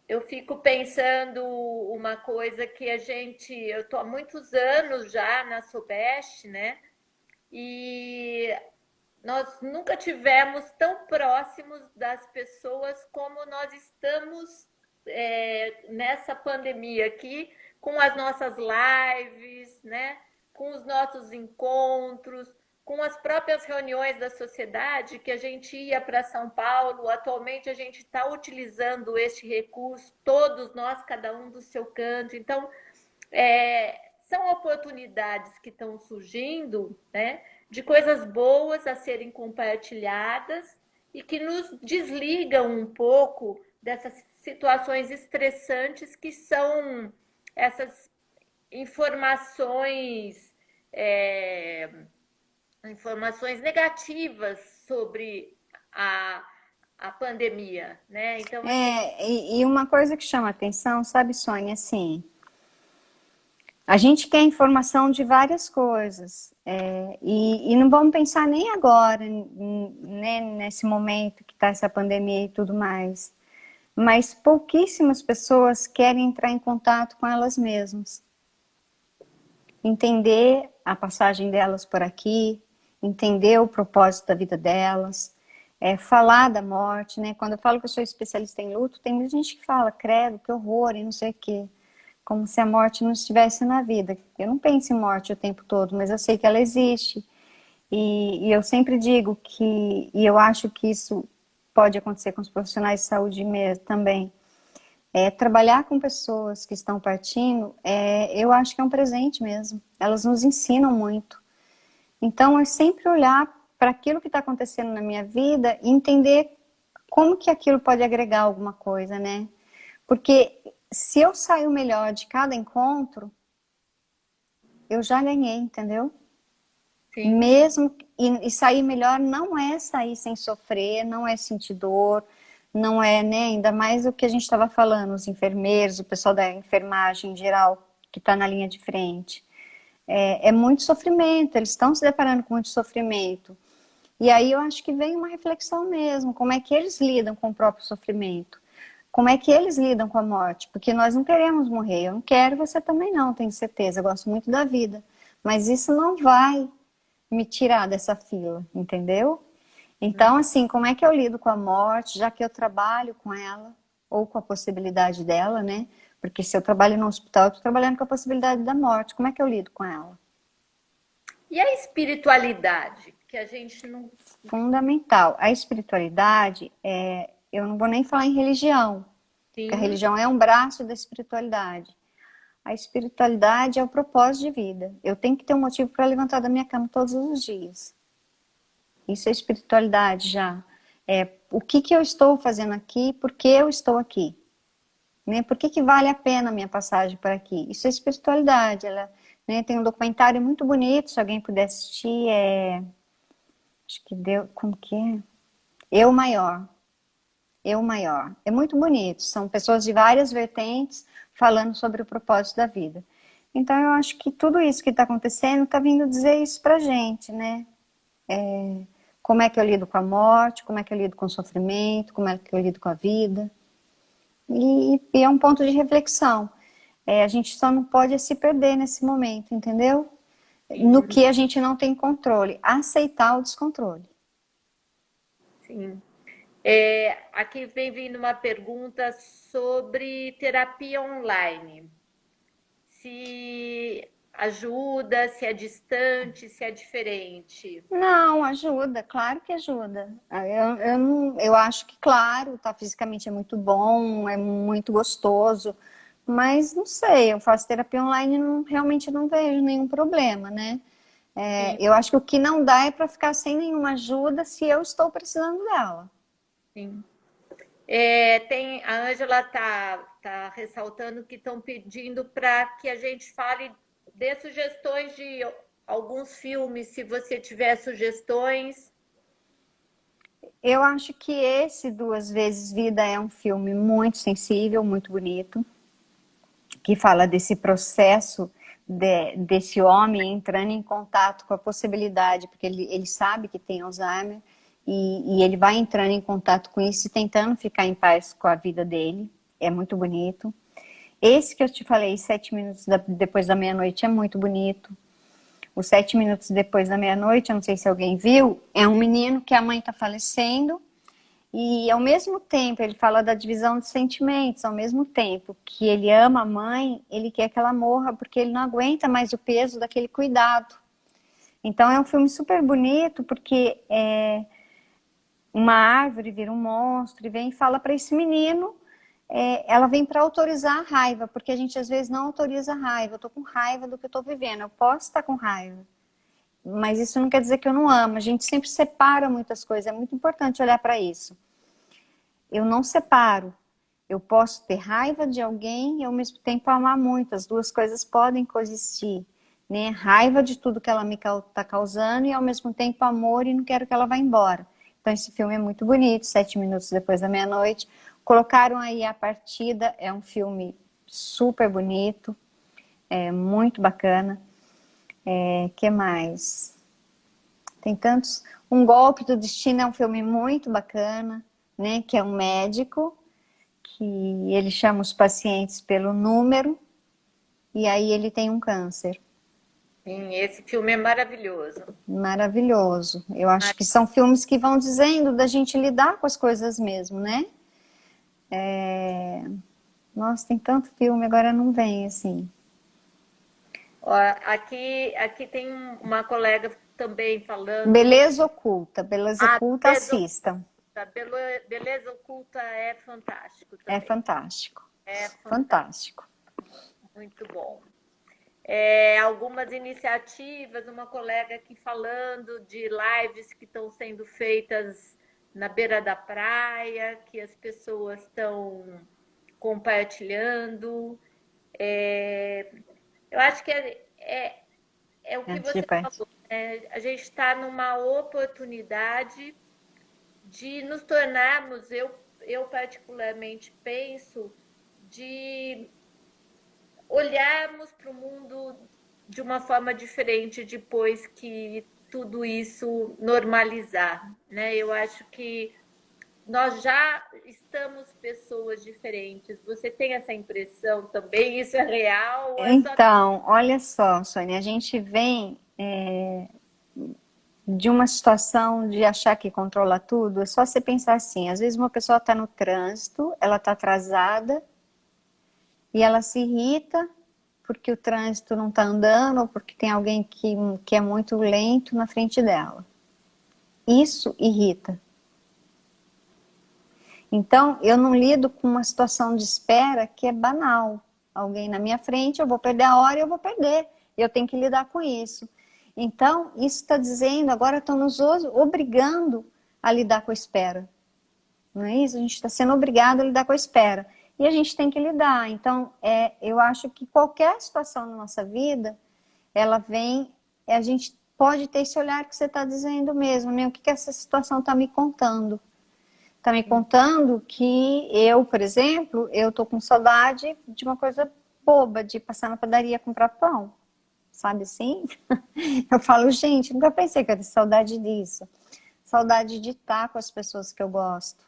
Eu fico pensando uma coisa que eu estou há muitos anos já na Sobest, né? E nós nunca tivemos tão próximos das pessoas como nós estamos nessa pandemia aqui, com as nossas lives, né? Com os nossos encontros, com as próprias reuniões da sociedade que a gente ia para São Paulo. Atualmente a gente está utilizando este recurso, todos nós, cada um do seu canto. Então, são oportunidades que estão surgindo, né? De coisas boas a serem compartilhadas e que nos desligam um pouco dessas situações estressantes que são essas informações, é, informações negativas sobre a pandemia, né? Então, assim, E uma coisa que chama atenção, sabe, Sônia, assim, a gente quer informação de várias coisas, e não vamos pensar nem agora, né, nesse momento que está essa pandemia e tudo mais, mas pouquíssimas pessoas querem entrar em contato com elas mesmas, entender a passagem delas por aqui, entender o propósito da vida delas, falar da morte, né? Quando eu falo que eu sou especialista em luto, tem muita gente que fala, credo, que horror, e não sei o quê. Como se a morte não estivesse na vida. Eu não penso em morte o tempo todo, mas eu sei que ela existe. E eu sempre digo que, e eu acho que isso pode acontecer com os profissionais de saúde mesmo também, trabalhar com pessoas que estão partindo, eu acho que é um presente mesmo. Elas nos ensinam muito. Então, é sempre olhar para aquilo que está acontecendo na minha vida e entender como que aquilo pode agregar alguma coisa, né? Porque se eu saio melhor de cada encontro, eu já ganhei, entendeu? sim, Mesmo e sair melhor não é sair sem sofrer, não é sentir dor, não é, né? Ainda mais o que a gente estava falando, os enfermeiros, o pessoal da enfermagem em geral que está na linha de frente. É muito sofrimento, eles estão se deparando com muito sofrimento. E aí eu acho que vem uma reflexão mesmo, como é que eles lidam com o próprio sofrimento. Como é que eles lidam com a morte? Porque nós não queremos morrer. Eu não quero, você também não, tenho certeza. Eu gosto muito da vida. Mas isso não vai me tirar dessa fila, entendeu? Então, assim, como é que eu lido com a morte, já que eu trabalho com ela, ou com a possibilidade dela, né? Porque se eu trabalho no hospital, eu estou trabalhando com a possibilidade da morte. Como é que eu lido com ela? E a espiritualidade, que a gente não. Fundamental. A espiritualidade, eu não vou nem falar em religião, porque a Sim, religião é um braço da espiritualidade. A espiritualidade é o propósito de vida. Eu tenho que ter um motivo para levantar da minha cama todos os dias. Isso é espiritualidade já. É o que que eu estou fazendo aqui, por que eu estou aqui, né? Por que que vale a pena a minha passagem por aqui? Isso é espiritualidade. Ela, né, tem um documentário muito bonito, se alguém puder assistir, acho que deu, como que é? Eu Maior. Eu Maior. É muito bonito. São pessoas de várias vertentes falando sobre o propósito da vida. Então eu acho que tudo isso que está acontecendo está vindo dizer isso pra gente, né? Como é que eu lido com a morte, como é que eu lido com o sofrimento, como é que eu lido com a vida. E é um ponto de reflexão. A gente só não pode se perder nesse momento, entendeu? No sim, que a gente não tem controle. Aceitar o descontrole. sim. Aqui vem vindo uma pergunta sobre terapia online. Se ajuda, se é distante, se é diferente. Não, ajuda, claro que ajuda. Eu acho que, claro, tá fisicamente é muito bom, é muito gostoso, mas não sei, eu faço terapia online e realmente não vejo nenhum problema, né? Sim, Eu acho que o que não dá é para ficar sem nenhuma ajuda se eu estou precisando dela. sim. A Ângela tá ressaltando que estão pedindo para que a gente fale, dê sugestões de alguns filmes, se você tiver sugestões. Eu acho que esse Duas Vezes Vida é um filme muito sensível, muito bonito, que fala desse processo desse homem entrando em contato com a possibilidade, porque ele sabe que tem Alzheimer, e ele vai entrando em contato com isso e tentando ficar em paz com a vida dele. É muito bonito. Esse que eu te falei, 7 minutos depois da meia-noite, é muito bonito. Os 7 minutos depois da meia-noite, eu não sei se alguém viu, é um menino que a mãe está falecendo e ao mesmo tempo ele fala da divisão de sentimentos, ao mesmo tempo que ele ama a mãe, ele quer que ela morra porque ele não aguenta mais o peso daquele cuidado. Então é um filme super bonito porque uma árvore vira um monstro e vem e fala para esse menino, ela vem para autorizar a raiva, porque a gente às vezes não autoriza a raiva. Eu tô com raiva do que eu tô vivendo, eu posso estar com raiva, mas isso não quer dizer que eu não amo. A gente sempre separa muitas coisas, é muito importante olhar para isso. Eu não separo. Eu posso ter raiva de alguém e ao mesmo tempo amar muito. As duas coisas podem coexistir, né? Raiva de tudo que ela me está causando e ao mesmo tempo amor e não quero que ela vá embora. Então esse filme é muito bonito, 7 minutos depois da meia-noite. Colocaram aí A Partida, é um filme super bonito, é muito bacana. Que mais? Tem tantos. Um Golpe do Destino é um filme muito bacana, né? Que é um médico que ele chama os pacientes pelo número e aí ele tem um câncer. Sim, esse filme é maravilhoso. Maravilhoso. Eu acho que são filmes que vão dizendo da gente lidar com as coisas mesmo, né? Nossa, tem tanto filme, agora não vem assim. Ó, aqui tem uma colega também falando sobre Beleza a oculta, beleza assistam. oculta. Beleza oculta é fantástico É também. fantástico. É fantástico, Fantástico. muito bom. Algumas iniciativas, uma colega aqui falando de lives que estão sendo feitas na beira da praia, que as pessoas estão compartilhando. É, eu acho que é o que Antes de você partir. falou, né? A gente está numa oportunidade de nos tornarmos, eu particularmente penso, de olharmos para o mundo de uma forma diferente depois que tudo isso normalizar, né? Eu acho que nós já estamos pessoas diferentes. Você tem essa impressão também? Isso é real ou é só Então, olha só, Sônia, a gente vem de uma situação de achar que controla tudo, é só você pensar assim, às vezes uma pessoa está no trânsito, ela está atrasada e ela se irrita porque o trânsito não está andando ou porque tem alguém que é muito lento na frente dela. Isso irrita. Então, eu não lido com uma situação de espera que é banal. Alguém na minha frente, eu vou perder a hora e eu vou perder. Eu tenho que lidar com isso. Então, isso está dizendo, agora estão nos obrigando a lidar com a espera. Não é isso? A gente está sendo obrigado a lidar com a espera. E a gente tem que lidar. Então, eu acho que qualquer situação na nossa vida, ela vem, a gente pode ter esse olhar que você está dizendo mesmo, né? O que essa situação está me contando? Está me contando que eu, por exemplo, eu tô com saudade de uma coisa boba, de passar na padaria comprar pão. Sabe assim? Eu falo, gente, nunca pensei que eu ia ter saudade disso. Saudade de estar com as pessoas que eu gosto.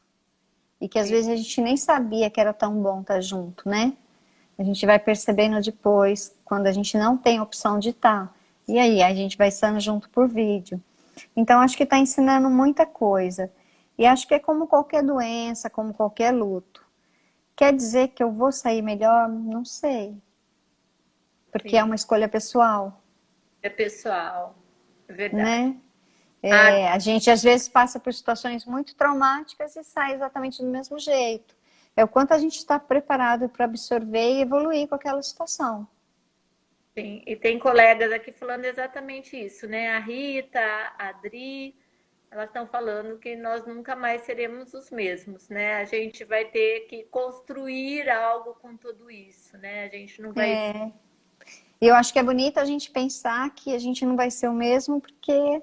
E que às vezes a gente nem sabia que era tão bom estar junto, né? A gente vai percebendo depois, quando a gente não tem opção de estar. E aí, a gente vai estando junto por vídeo. Então, acho que está ensinando muita coisa. E acho que é como qualquer doença, como qualquer luto. Quer dizer que eu vou sair melhor? Não sei. Porque é Sim, uma escolha pessoal, é pessoal, é verdade. né? Ah, A gente às vezes passa por situações muito traumáticas e sai exatamente do mesmo jeito. É o quanto a gente está preparado para absorver e evoluir com aquela situação. sim. E tem colegas aqui falando exatamente isso, né? A Rita, a Adri, elas estão falando que nós nunca mais seremos os mesmos, né? A gente vai ter que construir algo com tudo isso, né? A gente não vai. E eu acho que é bonito a gente pensar que a gente não vai ser o mesmo porque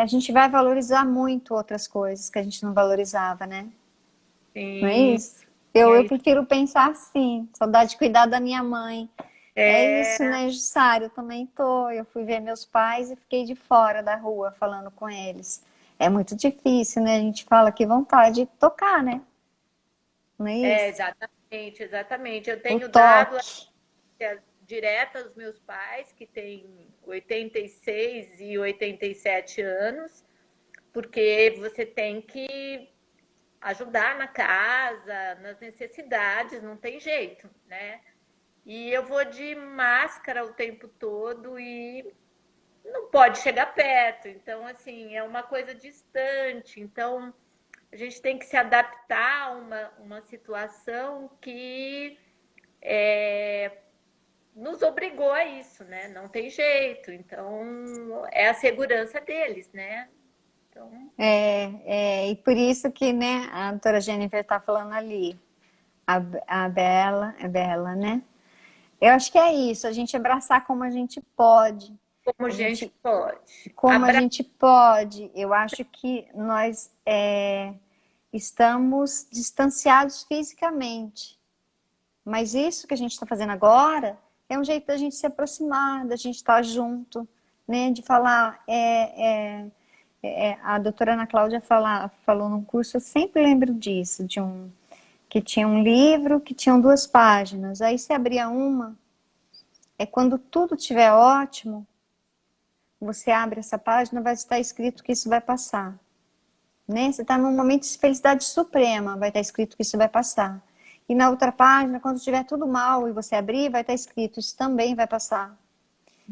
a gente vai valorizar muito outras coisas que a gente não valorizava, né? Não é Sim, isso? Eu é, prefiro pensar assim, saudade de cuidar da minha mãe. É isso, é, né, Jussara? Eu também tô. Eu fui ver meus pais e fiquei de fora da rua falando com eles. É muito difícil, né? A gente fala que vontade de tocar, né? Não é isso? exatamente, exatamente. Eu O tenho dado toque. direta aos meus pais, que têm 86 e 87 anos, porque você tem que ajudar na casa, nas necessidades, não tem jeito, né? E eu vou de máscara o tempo todo e não pode chegar perto. Então, assim, é uma coisa distante. Então, a gente tem que se adaptar a uma situação que nos obrigou a isso, né? Não tem jeito. Então, é a segurança deles, né? Então, E por isso que, né, a doutora Jennifer está falando ali. A Bela, é Bela, né? Eu acho que é isso, a gente abraçar como a gente pode. como A gente gente pode. como a gente pode. Eu acho que nós estamos distanciados fisicamente, mas isso que a gente está fazendo agora é um jeito da gente se aproximar, da gente estar junto, né? De falar. A doutora Ana Cláudia falou num curso, eu sempre lembro disso, que tinha um livro que tinham 2 páginas. Aí você abria uma, quando tudo estiver ótimo, você abre essa página, vai estar escrito que isso vai passar. Né? Você está num momento de felicidade suprema, vai estar escrito que isso vai passar. E na outra página, quando estiver tudo mal e você abrir, vai estar escrito, isso também vai passar.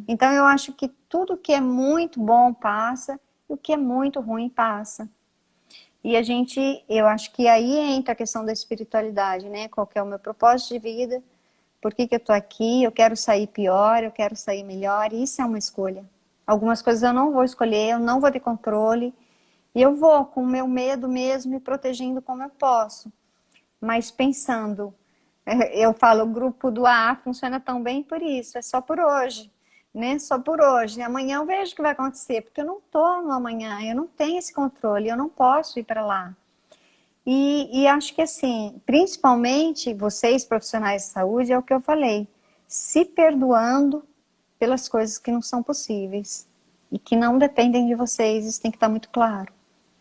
Então eu acho que tudo que é muito bom passa, e o que é muito ruim passa. E eu acho que aí entra a questão da espiritualidade, né? Qual que é o meu propósito de vida? Por que que eu tô aqui? Eu quero sair pior, eu quero sair melhor, e isso é uma escolha. Algumas coisas eu não vou escolher, eu não vou ter controle, e eu vou com o meu medo mesmo me protegendo como eu posso. Mas pensando, eu falo, o grupo do AA funciona tão bem por isso, é só por hoje, né? Só por hoje. Amanhã eu vejo o que vai acontecer, porque eu não estou no amanhã, eu não tenho esse controle, eu não posso ir para lá. E acho que assim, principalmente vocês profissionais de saúde, é o que eu falei, se perdoando pelas coisas que não são possíveis e que não dependem de vocês, isso tem que estar muito claro.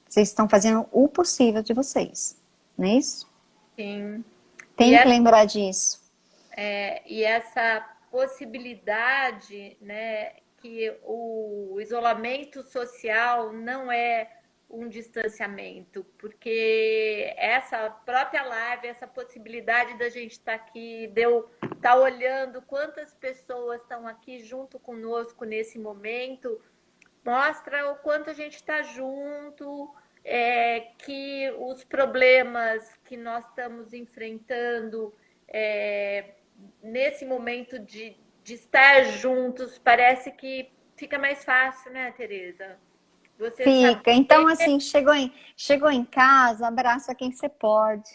Vocês estão fazendo o possível de vocês, não é isso? sim. E Tem que lembrar disso. e essa possibilidade, né, que o isolamento social não é um distanciamento, porque essa própria live, essa possibilidade da gente estar aqui, de eu estar olhando quantas pessoas estão aqui junto conosco nesse momento, mostra o quanto a gente está junto, que os problemas que nós estamos enfrentando nesse momento de estar juntos, parece que fica mais fácil, né, Tereza? Você sabe. Fica. Então, assim, chegou em casa, abraça quem você pode,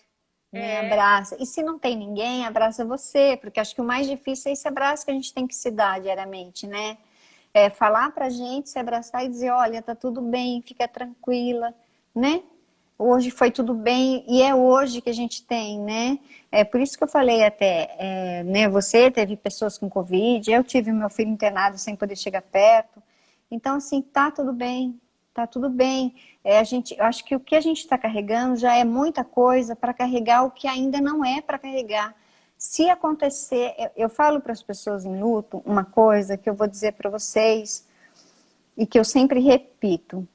né? Abraça. E se não tem ninguém, abraça você, porque acho que o mais difícil é esse abraço que a gente tem que se dar diariamente, né? É falar pra gente, se abraçar e dizer, olha, tá tudo bem, fica tranquila, né? Hoje foi tudo bem e é hoje que a gente tem, né? É por isso que eu falei até, né? Você teve pessoas com Covid, eu tive meu filho internado sem poder chegar perto. Então, assim, tá tudo bem, tá tudo bem. Eu acho que o que a gente está carregando já é muita coisa para carregar o que ainda não é para carregar. Se acontecer, eu falo para as pessoas em luto uma coisa que eu vou dizer para vocês e que eu sempre repito.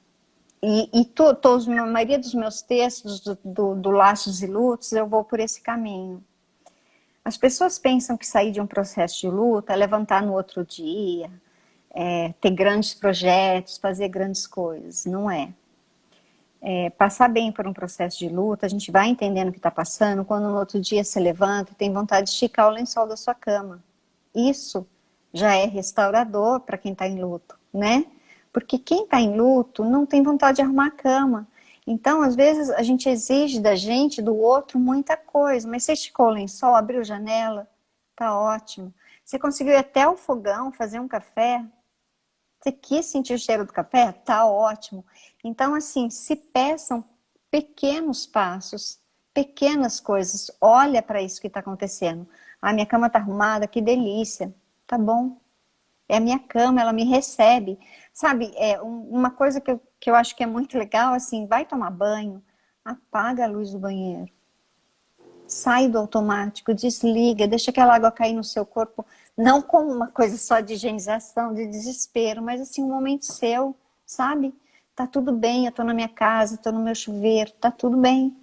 A maioria dos meus textos do Laços e Lutos, eu vou por esse caminho. As pessoas pensam que sair de um processo de luto é levantar no outro dia, ter grandes projetos, fazer grandes coisas. Não é. Passar bem por um processo de luta, a gente vai entendendo o que está passando, quando no outro dia você levanta e tem vontade de esticar o lençol da sua cama. Isso já é restaurador para quem está em luto, né? Porque quem está em luto não tem vontade de arrumar a cama. Então, às vezes, a gente exige da gente, do outro, muita coisa. Mas você esticou o lençol, abriu a janela, tá ótimo. Você conseguiu ir até o fogão, fazer um café, você quis sentir o cheiro do café? Tá ótimo. Então, assim, se peçam pequenos passos, pequenas coisas. Olha para isso que está acontecendo. Ah, minha cama tá arrumada, que delícia. Tá bom. É a minha cama, ela me recebe. Sabe, uma coisa que eu acho que é muito legal, assim, vai tomar banho, apaga a luz do banheiro. Sai do automático, desliga, deixa aquela água cair no seu corpo, não como uma coisa só de higienização, de desespero, mas assim, um momento seu, sabe? Tá tudo bem, eu tô na minha casa, tô no meu chuveiro, tá tudo bem.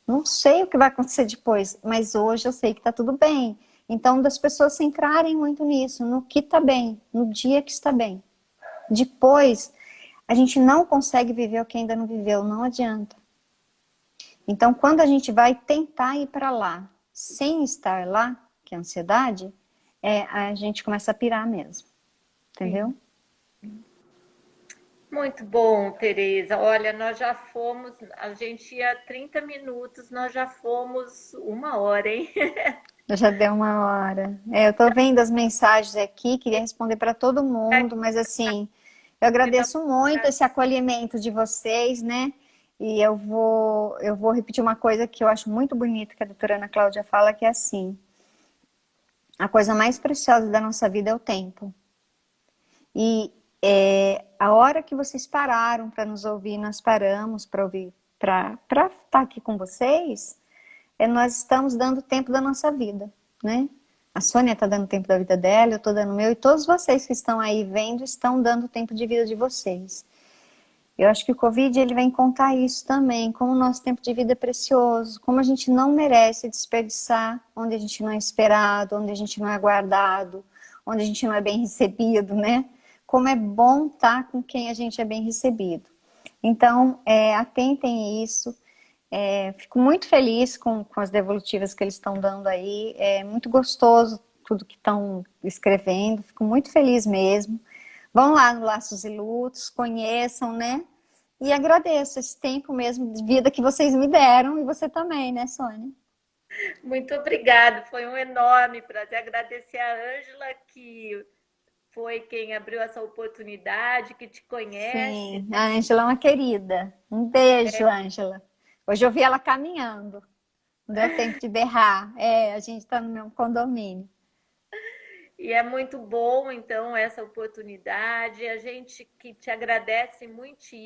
Não sei o que vai acontecer depois, mas hoje eu sei que tá tudo bem. Então, das pessoas se centrarem muito nisso, no que tá bem, no dia que está bem. Depois, a gente não consegue viver o que ainda não viveu, não adianta. Então, quando a gente vai tentar ir para lá, sem estar lá, que é a ansiedade, a gente começa a pirar mesmo. Entendeu? Muito bom, Tereza. Olha, nós já fomos, a gente ia 30 minutos, nós já fomos 1 hora, hein? Já deu uma hora. Eu tô vendo as mensagens aqui, queria responder para todo mundo, mas assim, eu agradeço muito esse acolhimento de vocês, né? E eu vou repetir uma coisa que eu acho muito bonita que a doutora Ana Cláudia fala, que é assim: a coisa mais preciosa da nossa vida é o tempo. E a hora que vocês pararam para nos ouvir, nós paramos para ouvir, para estar aqui com vocês, nós estamos dando tempo da nossa vida, né? A Sônia está dando tempo da vida dela, eu estou dando o meu, e todos vocês que estão aí vendo estão dando tempo de vida de vocês. Eu acho que o Covid ele vem contar isso também, como o nosso tempo de vida é precioso, como a gente não merece desperdiçar onde a gente não é esperado, onde a gente não é guardado, onde a gente não é bem recebido, né? Como é bom estar com quem a gente é bem recebido. Então, atentem isso. Fico muito feliz com as devolutivas que eles estão dando aí. É muito gostoso tudo que estão escrevendo. Fico muito feliz mesmo. Vão lá no Laços e Lutos, conheçam, né? E agradeço esse tempo mesmo de vida que vocês me deram. E você também, né, Sônia? Muito obrigada, foi um enorme prazer. Agradecer a Ângela, que foi quem abriu essa oportunidade, que te conhece. Sim, a Ângela é uma querida. Um beijo, Ângela. Hoje eu vi ela caminhando. Não deu tempo de berrar. A gente está no meu condomínio. E é muito bom, então, essa oportunidade. A gente que te agradece muitíssimo.